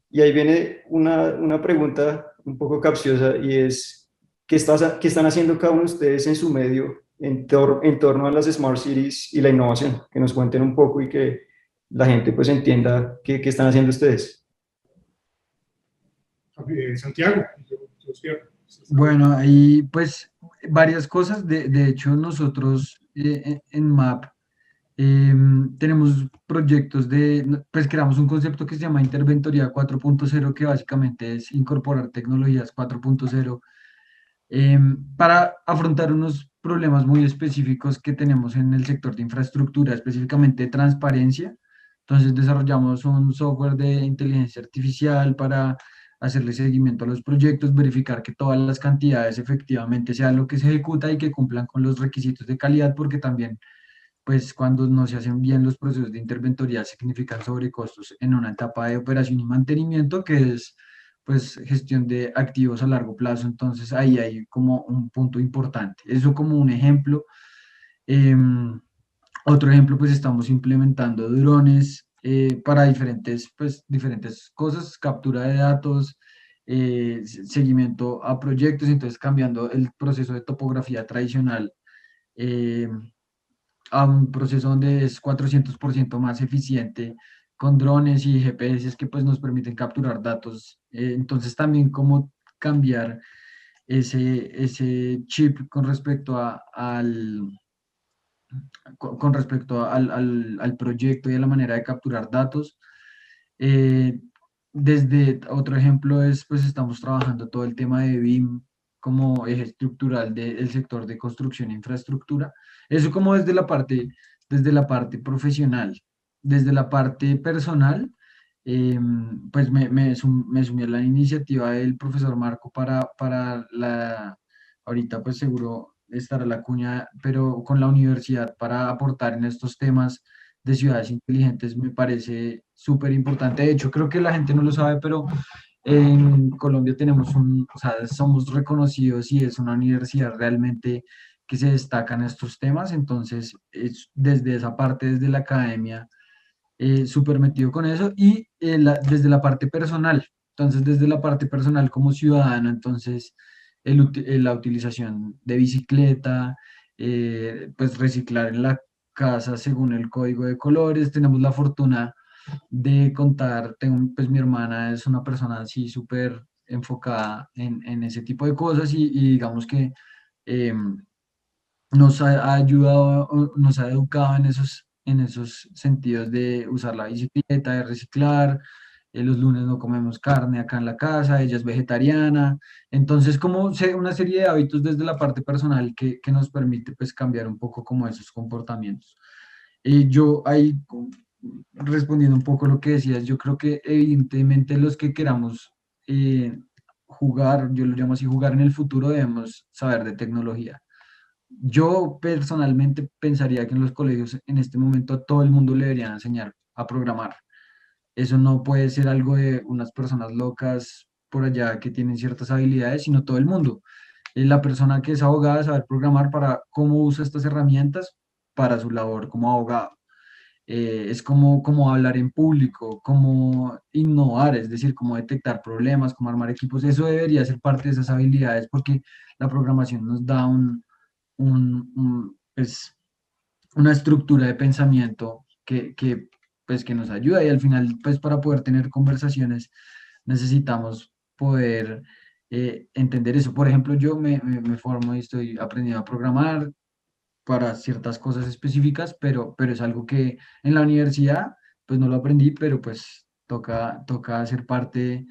Y ahí viene una pregunta un poco capciosa, y es, ¿qué están haciendo cada uno de ustedes en su medio en torno a las Smart Cities y la innovación? Que nos cuenten un poco y que la gente pues entienda qué están haciendo ustedes. Santiago, Bueno, ahí pues varias cosas. De hecho, nosotros en MAP tenemos proyectos pues creamos un concepto que se llama Interventoría 4.0, que básicamente es incorporar tecnologías 4.0 para afrontar unos problemas muy específicos que tenemos en el sector de infraestructura, específicamente transparencia. Entonces desarrollamos un software de inteligencia artificial para hacerle seguimiento a los proyectos, verificar que todas las cantidades efectivamente sean lo que se ejecuta y que cumplan con los requisitos de calidad, porque también pues cuando no se hacen bien los procesos de interventoría significan sobrecostos en una etapa de operación y mantenimiento, que es pues gestión de activos a largo plazo. Entonces ahí hay como un punto importante. Eso como un ejemplo. Otro ejemplo, pues estamos implementando drones para diferentes cosas, captura de datos, seguimiento a proyectos, entonces cambiando el proceso de topografía tradicional eh, a un proceso donde es 400% más eficiente con drones y GPS que pues nos permiten capturar datos. Entonces también cómo cambiar ese chip con respecto con respecto al proyecto y a la manera de capturar datos. Eh, Desde otro ejemplo es, pues estamos trabajando todo el tema de BIM como eje estructural del sector de construcción e infraestructura. Eso como desde la parte profesional. Desde la parte personal, pues me sumé a la iniciativa del profesor Marco ahorita pues seguro estará la cuña, pero con la universidad para aportar en estos temas de ciudades inteligentes me parece súper importante. De hecho, creo que la gente no lo sabe, pero en Colombia o sea, somos reconocidos y es una universidad realmente que se destacan estos temas, entonces desde esa parte, desde la academia, súper metido con eso y desde la parte personal, entonces desde la parte personal como ciudadano, entonces la utilización de bicicleta, pues reciclar en la casa según el código de colores, tenemos la fortuna de contar, pues mi hermana es una persona así súper enfocada en ese tipo de cosas y digamos que nos ha ayudado, nos ha educado en esos sentidos de usar la bicicleta, de reciclar. Los lunes no comemos carne acá en la casa, ella es vegetariana. Entonces, como una serie de hábitos desde la parte personal que nos permite pues cambiar un poco como esos comportamientos. Yo ahí, respondiendo un poco lo que decías, yo creo que evidentemente los que queramos jugar, yo lo llamo así, jugar en el futuro, debemos saber de tecnología. Yo personalmente pensaría que en los colegios en este momento a todo el mundo le deberían enseñar a programar. Eso no puede ser algo de unas personas locas por allá que tienen ciertas habilidades, sino todo el mundo. La persona que es abogada saber programar para cómo usa estas herramientas para su labor como abogado. Es como hablar en público, como innovar, es decir, como detectar problemas, como armar equipos. Eso debería ser parte de esas habilidades porque la programación nos da pues, una estructura de pensamiento pues, que nos ayuda y al final, pues para poder tener conversaciones necesitamos poder entender eso. Por ejemplo, yo me formo y estoy aprendiendo a programar para ciertas cosas específicas, pero es algo que en la universidad pues no lo aprendí, pero pues toca ser parte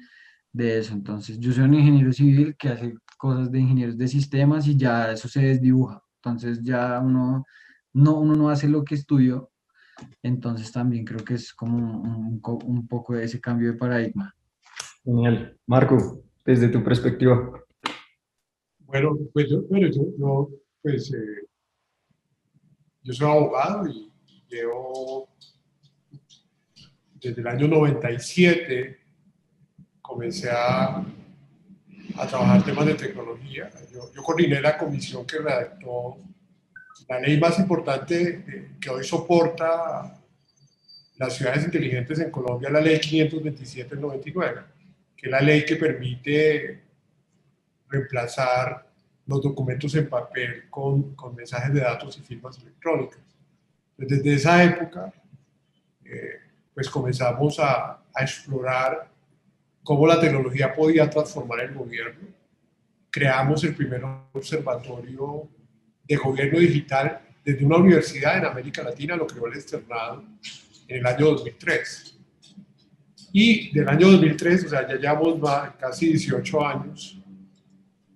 de eso. Entonces, yo soy un ingeniero civil que hace cosas de ingenieros de sistemas y ya eso se desdibuja. Entonces, ya uno no hace lo que estudió. Entonces, también creo que es como un poco de ese cambio de paradigma. Genial. Marco, desde tu perspectiva. Bueno, pues pues, yo soy abogado y llevo desde el año 97, comencé a trabajar temas de tecnología. Yo coordiné la comisión que redactó la ley más importante que hoy soporta las ciudades inteligentes en Colombia, la ley 527 del 99, que es la ley que permite reemplazar los documentos en papel con mensajes de datos y firmas electrónicas. Desde esa época, pues comenzamos a explorar cómo la tecnología podía transformar el gobierno. Creamos el primer observatorio de gobierno digital desde una universidad en América Latina, lo creó el externado en el año 2003. Y del año 2003, o sea, ya llevamos casi 18 años,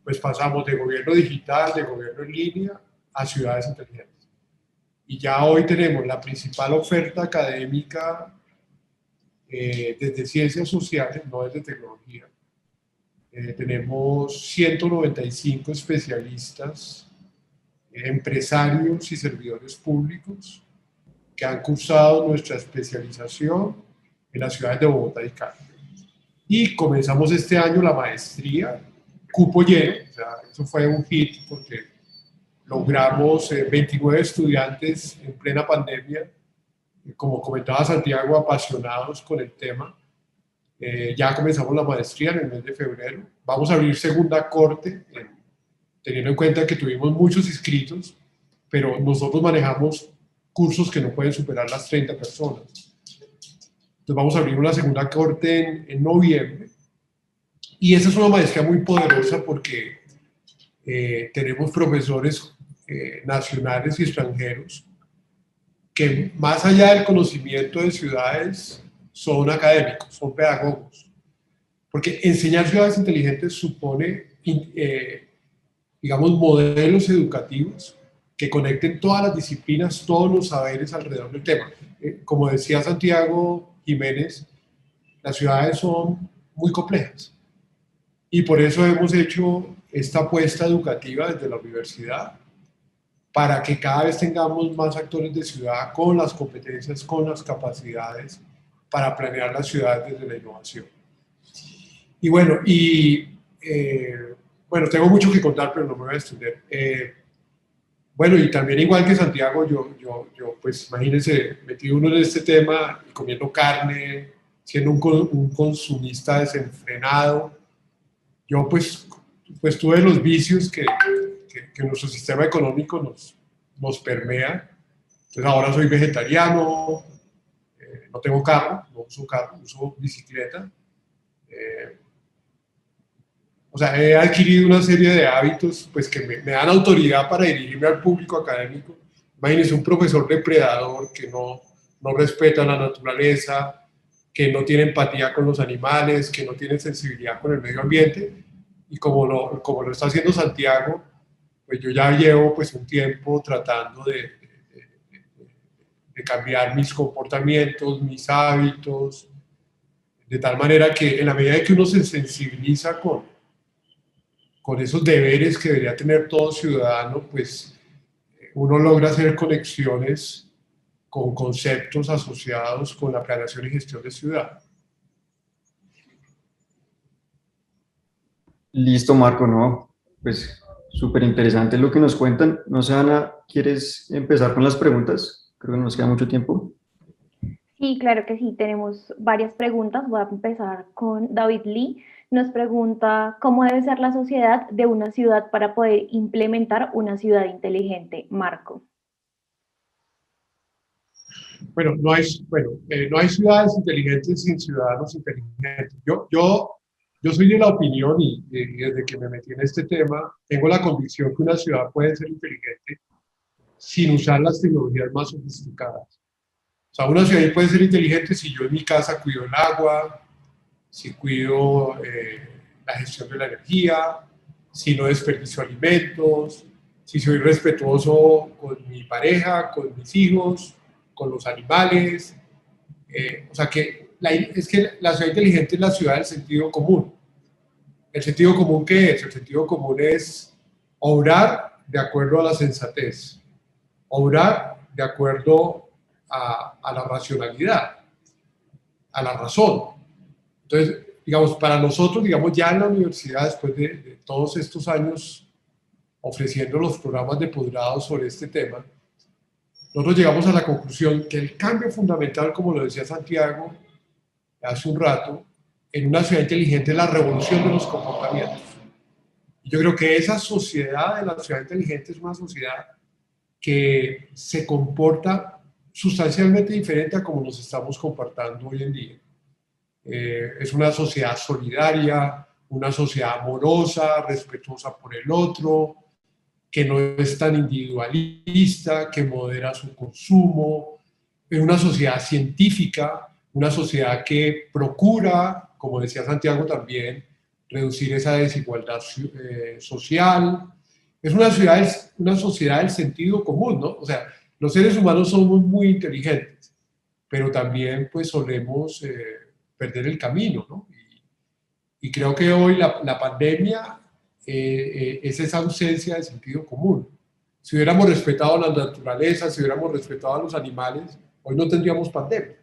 pues pasamos de gobierno digital, de gobierno en línea, a ciudades inteligentes. Y ya hoy tenemos la principal oferta académica desde ciencias sociales, no desde tecnología. Tenemos 195 especialistas, empresarios y servidores públicos que han cursado nuestra especialización en las ciudades de Bogotá y Cali. Y comenzamos este año la maestría, cupo lleno, o sea, eso fue un hit porque logramos 29 estudiantes en plena pandemia, como comentaba Santiago, apasionados con el tema. Ya comenzamos la maestría en el mes de febrero. Vamos a abrir segunda corte, teniendo en cuenta que tuvimos muchos inscritos, pero nosotros manejamos cursos que no pueden superar las 30 personas. Entonces vamos a abrir una segunda corte en noviembre. Y esa es una maestría muy poderosa porque tenemos profesores nacionales y extranjeros que más allá del conocimiento de ciudades son académicos, son pedagogos. Porque enseñar ciudades inteligentes supone, digamos, modelos educativos que conecten todas las disciplinas, todos los saberes alrededor del tema. Como decía Santiago Jiménez, las ciudades son muy complejas y por eso hemos hecho esta apuesta educativa desde la universidad para que cada vez tengamos más actores de ciudad con las competencias, con las capacidades para planear las ciudades desde la innovación. Y bueno, bueno, tengo mucho que contar, pero no me voy a extender. Bueno, y también igual que Santiago, pues imagínense, metido uno en este tema y comiendo carne, siendo un consumista desenfrenado. Yo pues tuve los vicios que nuestro sistema económico nos permea. Entonces ahora soy vegetariano, no tengo carro, uso bicicleta. Eh, o sea, he adquirido una serie de hábitos pues, que me dan autoridad para dirigirme al público académico. Imagínense un profesor depredador que no respeta la naturaleza, que no tiene empatía con los animales, que no tiene sensibilidad con el medio ambiente. Y como lo está haciendo Santiago, pues yo ya llevo pues, un tiempo tratando de cambiar mis comportamientos, mis hábitos, de tal manera que en la medida en que uno se sensibiliza con esos deberes que debería tener todo ciudadano, pues uno logra hacer conexiones con conceptos asociados con la planeación y gestión de ciudad. Listo, Marco, no, pues súper interesante lo que nos cuentan. No sé, Ana, ¿quieres empezar con las preguntas? Creo que no nos queda mucho tiempo. Sí, claro que sí, tenemos varias preguntas. Voy a empezar con David Lee. Nos pregunta cómo debe ser la sociedad de una ciudad para poder implementar una ciudad inteligente. Marco. Bueno, no hay ciudades inteligentes sin ciudadanos inteligentes. Yo soy de la opinión y desde que me metí en este tema, tengo la convicción que una ciudad puede ser inteligente sin usar las tecnologías más sofisticadas. O sea, una ciudad puede ser inteligente si yo en mi casa cuido el agua, si cuido la gestión de la energía, si no desperdicio alimentos, si soy respetuoso con mi pareja, con mis hijos, con los animales. O sea, es que la ciudad inteligente es la ciudad del sentido común. ¿El sentido común qué es? El sentido común es obrar de acuerdo a la sensatez, obrar de acuerdo a la racionalidad, a la razón. Entonces, digamos, para nosotros, digamos, ya en la universidad, después de todos estos años ofreciendo los programas de posgrado sobre este tema, nosotros llegamos a la conclusión que el cambio fundamental, como lo decía Santiago hace un rato, en una ciudad inteligente es la revolución de los comportamientos. Y yo creo que esa sociedad de la ciudad inteligente es una sociedad que se comporta sustancialmente diferente a como nos estamos comportando hoy en día. Es una sociedad solidaria, una sociedad amorosa, respetuosa por el otro, que no es tan individualista, que modera su consumo. Es una sociedad científica, una sociedad que procura, como decía Santiago también, reducir esa desigualdad social. Es una sociedad del sentido común, ¿no? O sea, los seres humanos somos muy inteligentes, pero también pues solemos perder el camino, ¿no? Y creo que hoy la pandemia es esa ausencia de sentido común. Si hubiéramos respetado la naturaleza, si hubiéramos respetado a los animales, hoy no tendríamos pandemia.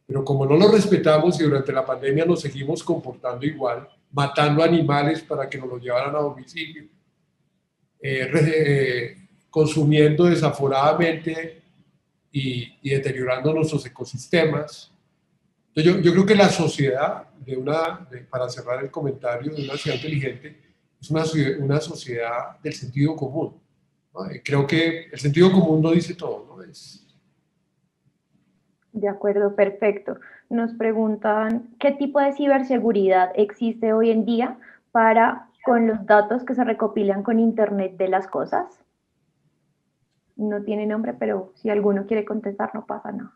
Pero como no lo respetamos y durante la pandemia nos seguimos comportando igual, matando animales para que nos los llevaran a domicilio, consumiendo desaforadamente y deteriorando nuestros ecosistemas. Entonces yo creo que la sociedad, para cerrar el comentario, de una ciudad inteligente, es una sociedad del sentido común, ¿no? Creo que el sentido común lo dice todo, ¿no? De acuerdo, perfecto. Nos preguntan qué tipo de ciberseguridad existe hoy en día con los datos que se recopilan con Internet de las cosas. No tiene nombre, pero si alguno quiere contestar, no pasa nada.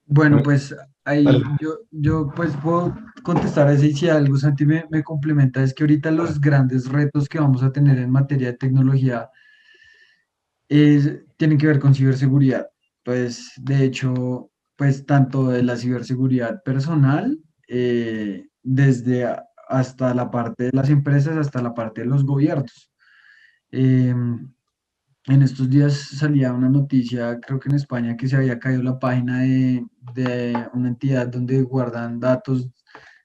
Bueno, pues Vale. ahí yo pues puedo contestar así si algo Santi me complementa, es que ahorita los grandes retos que vamos a tener en materia de tecnología tienen que ver con ciberseguridad. Pues de hecho, pues tanto de la ciberseguridad personal, hasta la parte de las empresas, hasta la parte de los gobiernos. En estos días salía una noticia, creo que en España, que se había caído la página de una entidad donde guardan datos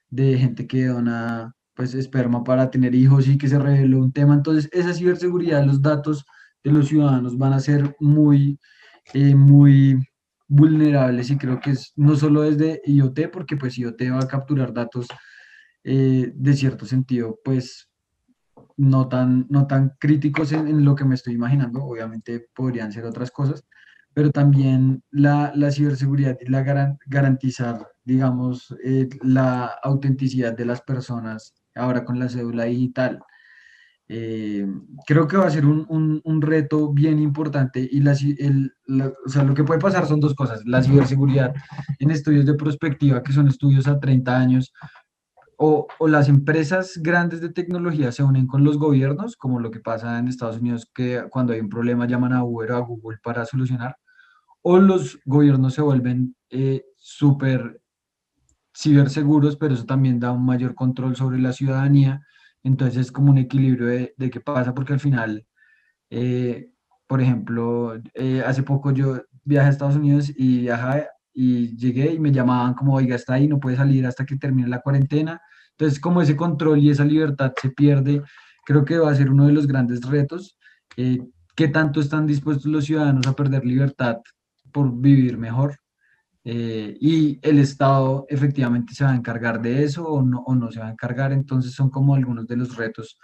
de gente que dona pues esperma para tener hijos y que se reveló un tema. Entonces, esa ciberseguridad de los datos los ciudadanos van a ser muy vulnerables y creo que es no solo desde IoT, porque pues IoT va a capturar datos de cierto sentido, pues no tan críticos en lo que me estoy imaginando, obviamente podrían ser otras cosas, pero también la ciberseguridad y garantizar, digamos, la autenticidad de las personas ahora con la cédula digital. Eh, Creo que va a ser un reto bien importante y o sea, lo que puede pasar son dos cosas, la ciberseguridad en estudios de prospectiva, que son estudios a 30 años, o las empresas grandes de tecnología se unen con los gobiernos, como lo que pasa en Estados Unidos, que cuando hay un problema llaman a Uber o a Google para solucionar, o los gobiernos se vuelven súper ciberseguros, pero eso también da un mayor control sobre la ciudadanía. Entonces es como un equilibrio de qué pasa, porque al final, eh, por ejemplo, hace poco yo viajé a Estados Unidos y llegué y me llamaban como, oiga, está ahí, no puede salir hasta que termine la cuarentena. Entonces, como ese control y esa libertad se pierde, creo que va a ser uno de los grandes retos. Eh, ¿Qué tanto están dispuestos los ciudadanos a perder libertad por vivir mejor? Y el Estado efectivamente se va a encargar de eso o no se va a encargar. Entonces, son como algunos de los retos.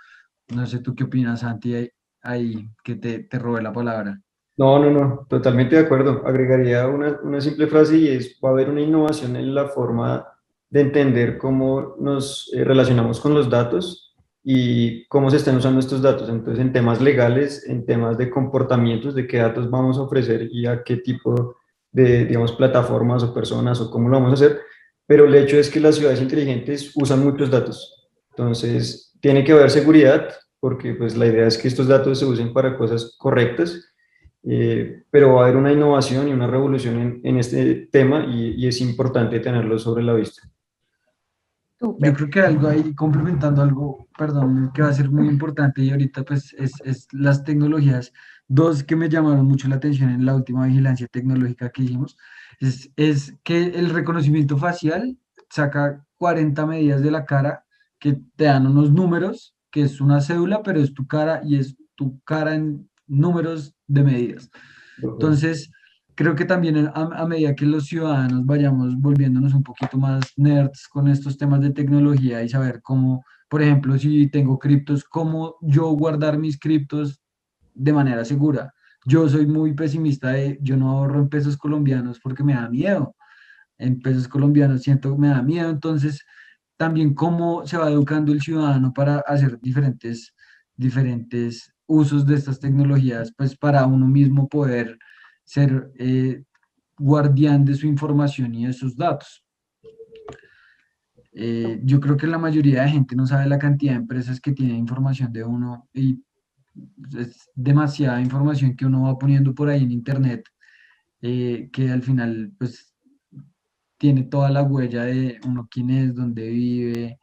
No sé tú qué opinas, Santi, ahí que te robé la palabra. No, no, no, totalmente de acuerdo. Agregaría una simple frase y es, va a haber una innovación en la forma de entender cómo nos relacionamos con los datos y cómo se están usando estos datos. Entonces, en temas legales, en temas de comportamientos, de qué datos vamos a ofrecer y a qué tipo de, digamos, plataformas o personas o cómo lo vamos a hacer. Pero el hecho es que las ciudades inteligentes usan muchos datos. Entonces, tiene que haber seguridad porque pues la idea es que estos datos se usen para cosas correctas, pero va a haber una innovación y una revolución en este tema y es importante tenerlo sobre la vista. Yo Súper. creo que algo ahí, complementando algo, perdón, que va a ser muy importante y ahorita pues es las tecnologías, dos que me llamaron mucho la atención en la última vigilancia tecnológica que hicimos, es que el reconocimiento facial saca 40 medidas de la cara que te dan unos números, que es una cédula, pero es tu cara y es tu cara en números de medidas. Ujú. Entonces, creo que también a medida que los ciudadanos vayamos volviéndonos un poquito más nerds con estos temas de tecnología y saber cómo, por ejemplo, si tengo criptos, cómo yo guardar mis criptos de manera segura. Yo soy muy pesimista yo no ahorro en pesos colombianos porque me da miedo. En pesos colombianos siento que me da miedo. Entonces, también cómo se va educando el ciudadano para hacer diferentes usos de estas tecnologías, pues para uno mismo poder ser guardián de su información y de sus datos. Yo creo que la mayoría de gente no sabe la cantidad de empresas que tienen información de uno y es demasiada información que uno va poniendo por ahí en internet, que al final pues tiene toda la huella de uno quién es, dónde vive,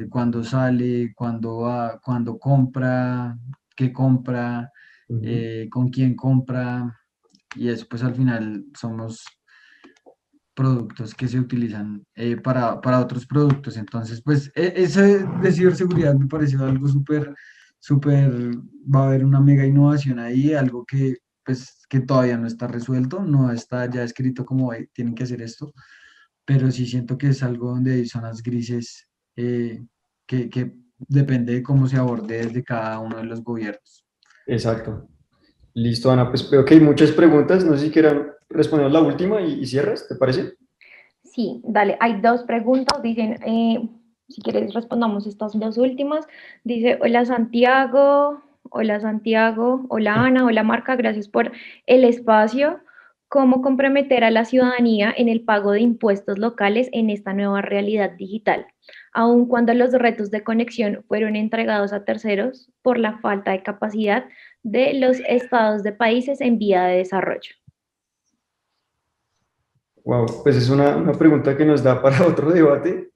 cuándo sale, cuándo va, cuándo compra, qué compra, Ujú. con quién compra, y eso pues al final somos productos que se utilizan para otros productos. Entonces, pues eso de ciberseguridad me pareció algo súper, va a haber una mega innovación ahí, algo que pues que todavía no está resuelto, no está ya escrito como tienen que hacer esto, pero sí siento que es algo donde hay zonas grises que depende de cómo se aborde desde cada uno de los gobiernos. Exacto. Listo, Ana, pues veo que hay muchas preguntas. No sé si quieran responder la última y cierras, ¿te parece? Sí, dale, hay dos preguntas, dicen, si quieres respondamos estas dos últimas. Dice, hola Santiago, hola Ana, hola Marca, gracias por el espacio. ¿Cómo comprometer a la ciudadanía en el pago de impuestos locales en esta nueva realidad digital? Aun cuando los retos de conexión fueron entregados a terceros por la falta de capacidad de los estados de países en vía de desarrollo. Wow, pues es una pregunta que nos da para otro debate.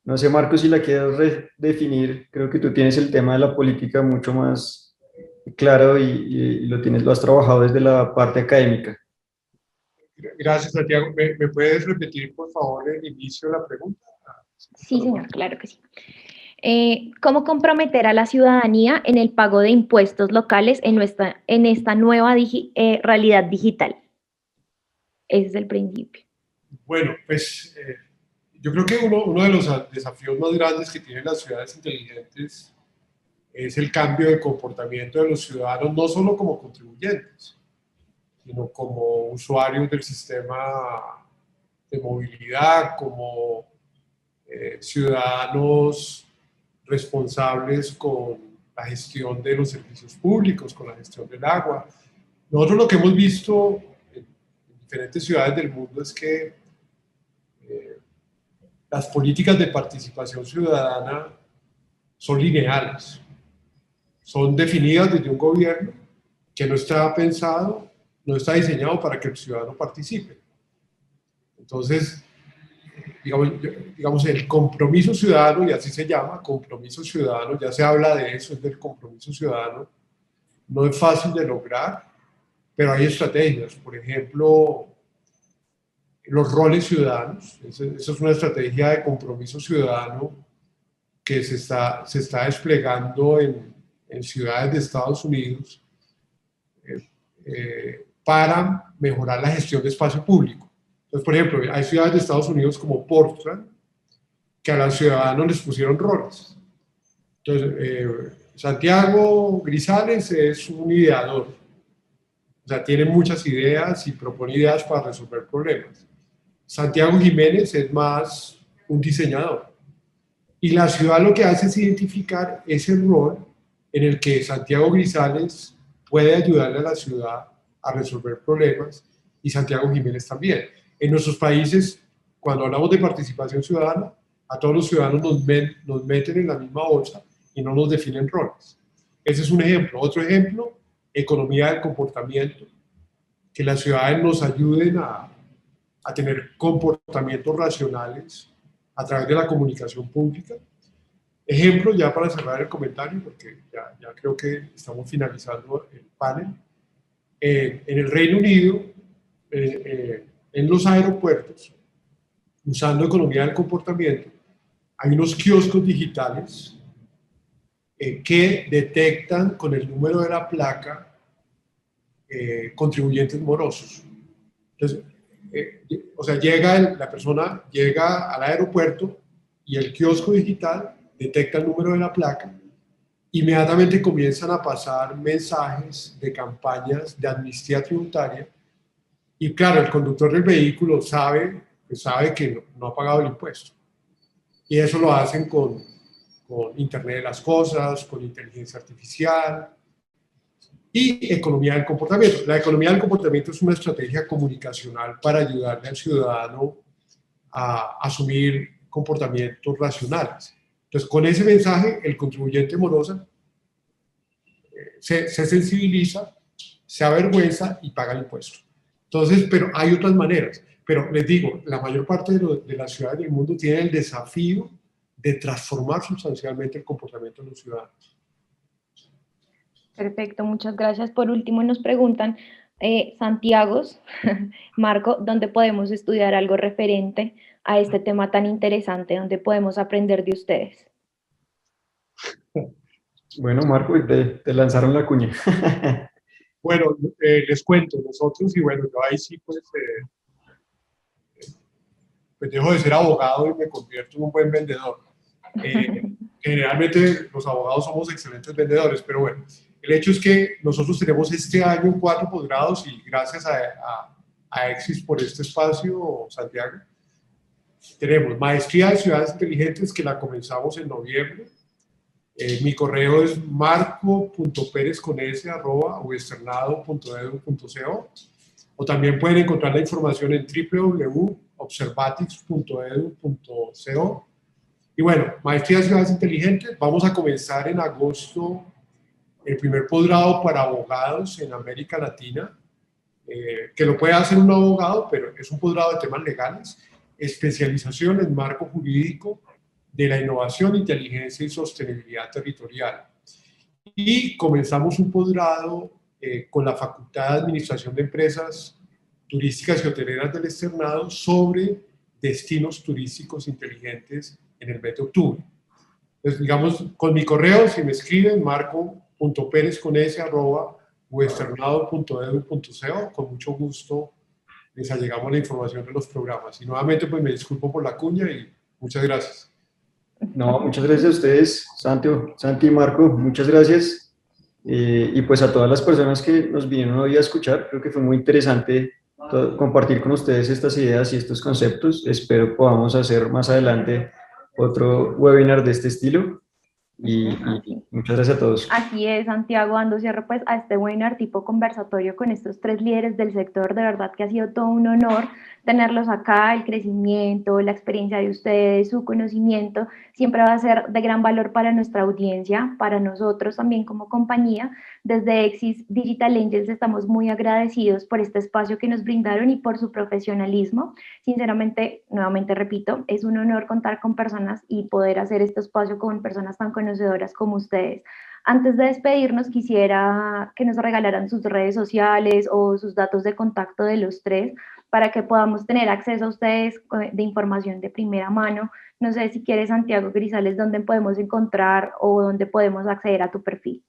No sé, Marco, si la quieres redefinir, creo que tú tienes el tema de la política mucho más claro y lo tienes, lo has trabajado desde la parte académica. Gracias, Santiago. ¿Me puedes repetir, por favor, el inicio de la pregunta? Sí, señor, claro que sí. ¿Cómo comprometer a la ciudadanía en el pago de impuestos locales en esta nueva realidad digital? Ese es el principio. Bueno, pues yo creo que uno de los desafíos más grandes que tienen las ciudades inteligentes es el cambio de comportamiento de los ciudadanos, no solo como contribuyentes, sino como usuarios del sistema de movilidad, como ciudadanos responsables con la gestión de los servicios públicos, con la gestión del agua. Nosotros lo que hemos visto en diferentes ciudades del mundo es que las políticas de participación ciudadana son lineales, son definidas desde un gobierno que no está pensado, no está diseñado para que el ciudadano participe. Entonces, digamos, el compromiso ciudadano, y así se llama, compromiso ciudadano, ya se habla de eso, es del compromiso ciudadano, no es fácil de lograr, pero hay estrategias. Por ejemplo, los roles ciudadanos, esa es una estrategia de compromiso ciudadano que se está desplegando en ciudades de Estados Unidos para mejorar la gestión de espacio público. Entonces, por ejemplo, hay ciudades de Estados Unidos como Portland que a los ciudadanos les pusieron roles. Entonces, Santiago Grisales es un ideador, o sea, tiene muchas ideas y propone ideas para resolver problemas. Santiago Jiménez es más un diseñador. Y la ciudad lo que hace es identificar ese rol en el que Santiago Grisales puede ayudarle a la ciudad a resolver problemas y Santiago Jiménez también. En nuestros países, cuando hablamos de participación ciudadana, a todos los ciudadanos nos meten en la misma bolsa y no nos definen roles. Ese es un ejemplo. Otro ejemplo, economía del comportamiento, que las ciudades nos ayuden a tener comportamientos racionales a través de la comunicación pública. Ejemplo, ya para cerrar el comentario, porque ya creo que estamos finalizando el panel. En el Reino Unido, en los aeropuertos, usando economía del comportamiento, hay unos kioscos digitales que detectan con el número de la placa contribuyentes morosos. Entonces, o sea, la persona llega al aeropuerto y el kiosco digital detecta el número de la placa, inmediatamente comienzan a pasar mensajes de campañas de amnistía tributaria y claro, el conductor del vehículo sabe que no ha pagado el impuesto. Y eso lo hacen con Internet de las Cosas, con inteligencia artificial y economía del comportamiento. La economía del comportamiento es una estrategia comunicacional para ayudarle al ciudadano a asumir comportamientos racionales. Entonces, con ese mensaje, el contribuyente moroso se sensibiliza, se avergüenza y paga el impuesto. Entonces, pero hay otras maneras. Pero les digo, la mayor parte de las ciudades del mundo tienen el desafío de transformar sustancialmente el comportamiento de los ciudadanos. Perfecto, muchas gracias. Por último, nos preguntan, Santiago, Marco, ¿dónde podemos estudiar algo referente a este tema tan interesante, donde podemos aprender de ustedes? Bueno, Marco, te lanzaron la cuña. Bueno, les cuento, nosotros, y bueno, yo ahí sí pues dejo de ser abogado y me convierto en un buen vendedor. Generalmente los abogados somos excelentes vendedores, pero bueno, el hecho es que nosotros tenemos este año 4 posgrados y gracias a Exis por este espacio, Santiago. Tenemos maestría de ciudades inteligentes que la comenzamos en noviembre. Mi correo es marco.perez@westernado.edu.co o también pueden encontrar la información en www.observatics.edu.co. Y bueno, maestría de ciudades inteligentes, vamos a comenzar en agosto el primer posgrado para abogados en América Latina, que lo puede hacer un abogado, pero es un posgrado de temas legales, especialización en marco jurídico de la innovación, inteligencia y sostenibilidad territorial. Y comenzamos un posgrado con la Facultad de Administración de Empresas Turísticas y Hoteleras del Externado sobre destinos turísticos inteligentes en el mes de octubre. Pues digamos, con mi correo, si me escriben, marco.perez@westernado.edu.co, con mucho gusto les allegamos la información de los programas. Y nuevamente, pues me disculpo por la cuña y muchas gracias. No, muchas gracias a ustedes, Santi y Marco, muchas gracias. Y pues a todas las personas que nos vinieron hoy a escuchar, creo que fue muy interesante compartir con ustedes estas ideas y estos conceptos. Espero podamos hacer más adelante otro webinar de este estilo. Y muchas gracias a todos. Así es, Santiago, dando cierre pues a este webinar tipo conversatorio con estos 3 líderes del sector. De verdad que ha sido todo un honor tenerlos acá. El crecimiento, la experiencia de ustedes, su conocimiento siempre va a ser de gran valor para nuestra audiencia, para nosotros también como compañía. Desde Exis Digital Angels estamos muy agradecidos por este espacio que nos brindaron y por su profesionalismo. Sinceramente, nuevamente repito, es un honor contar con personas y poder hacer este espacio con personas tan conocedoras como ustedes. Antes de despedirnos, quisiera que nos regalaran sus redes sociales o sus datos de contacto de los 3 para que podamos tener acceso a ustedes de información de primera mano. No sé si quieres, Santiago Grisales, dónde podemos encontrar o dónde podemos acceder a tu perfil.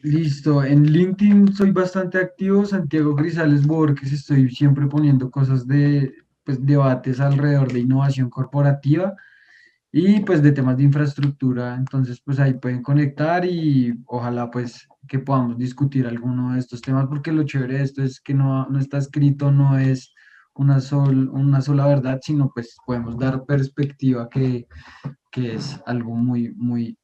Listo, en LinkedIn soy bastante activo, Santiago Grisales Borges, estoy siempre poniendo cosas de pues, debates alrededor de innovación corporativa y pues de temas de infraestructura, entonces pues ahí pueden conectar y ojalá pues que podamos discutir alguno de estos temas, porque lo chévere de esto es que no está escrito, no es una sola verdad, sino pues podemos dar perspectiva que es algo muy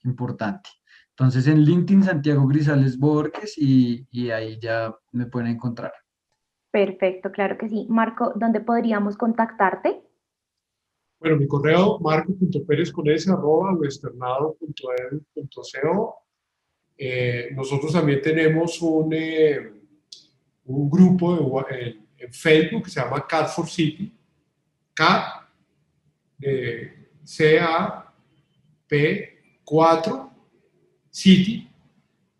importante. Entonces en LinkedIn Santiago Grisales Borges y ahí ya me pueden encontrar. Perfecto, claro que sí. Marco, ¿dónde podríamos contactarte? Bueno, mi correo marco.perez@westernado.edu.co. Nosotros también tenemos un grupo en Facebook que se llama Cat for City. Cat, CAP4 City.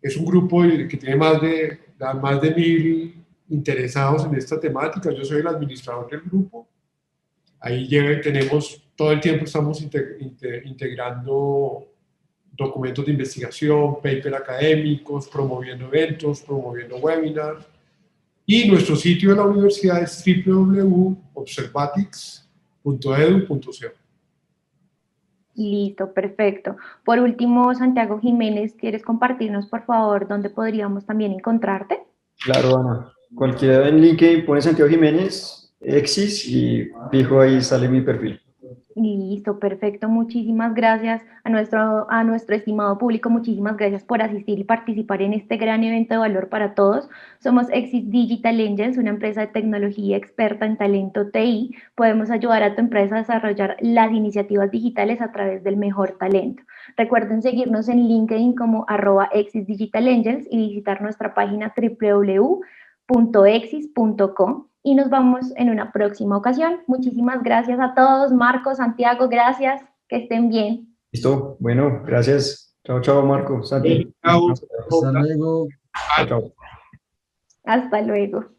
Es un grupo que tiene más de 1.000 interesados en esta temática. Yo soy el administrador del grupo. Ahí tenemos, todo el tiempo estamos integrando documentos de investigación, paper académicos, promoviendo eventos, promoviendo webinars. Y nuestro sitio de la universidad es www.observatics.edu.co. Listo, perfecto. Por último, Santiago Jiménez, ¿quieres compartirnos, por favor, dónde podríamos también encontrarte? Claro, Ana. Cualquiera en LinkedIn pone Santiago Jiménez, Exis, y fijo ahí sale mi perfil. Listo, perfecto. Muchísimas gracias a nuestro estimado público. Muchísimas gracias por asistir y participar en este gran evento de valor para todos. Somos Exis Digital Angels, una empresa de tecnología experta en talento TI. Podemos ayudar a tu empresa a desarrollar las iniciativas digitales a través del mejor talento. Recuerden seguirnos en LinkedIn como @Exis Digital Angels y visitar nuestra página www.exis.com. Y nos vamos en una próxima ocasión. Muchísimas gracias a todos. Marco, Santiago, gracias. Que estén bien. Listo, bueno, gracias. Chao, chao, Marco, Santi. Chao. Hasta luego. Chao, chao. Hasta luego.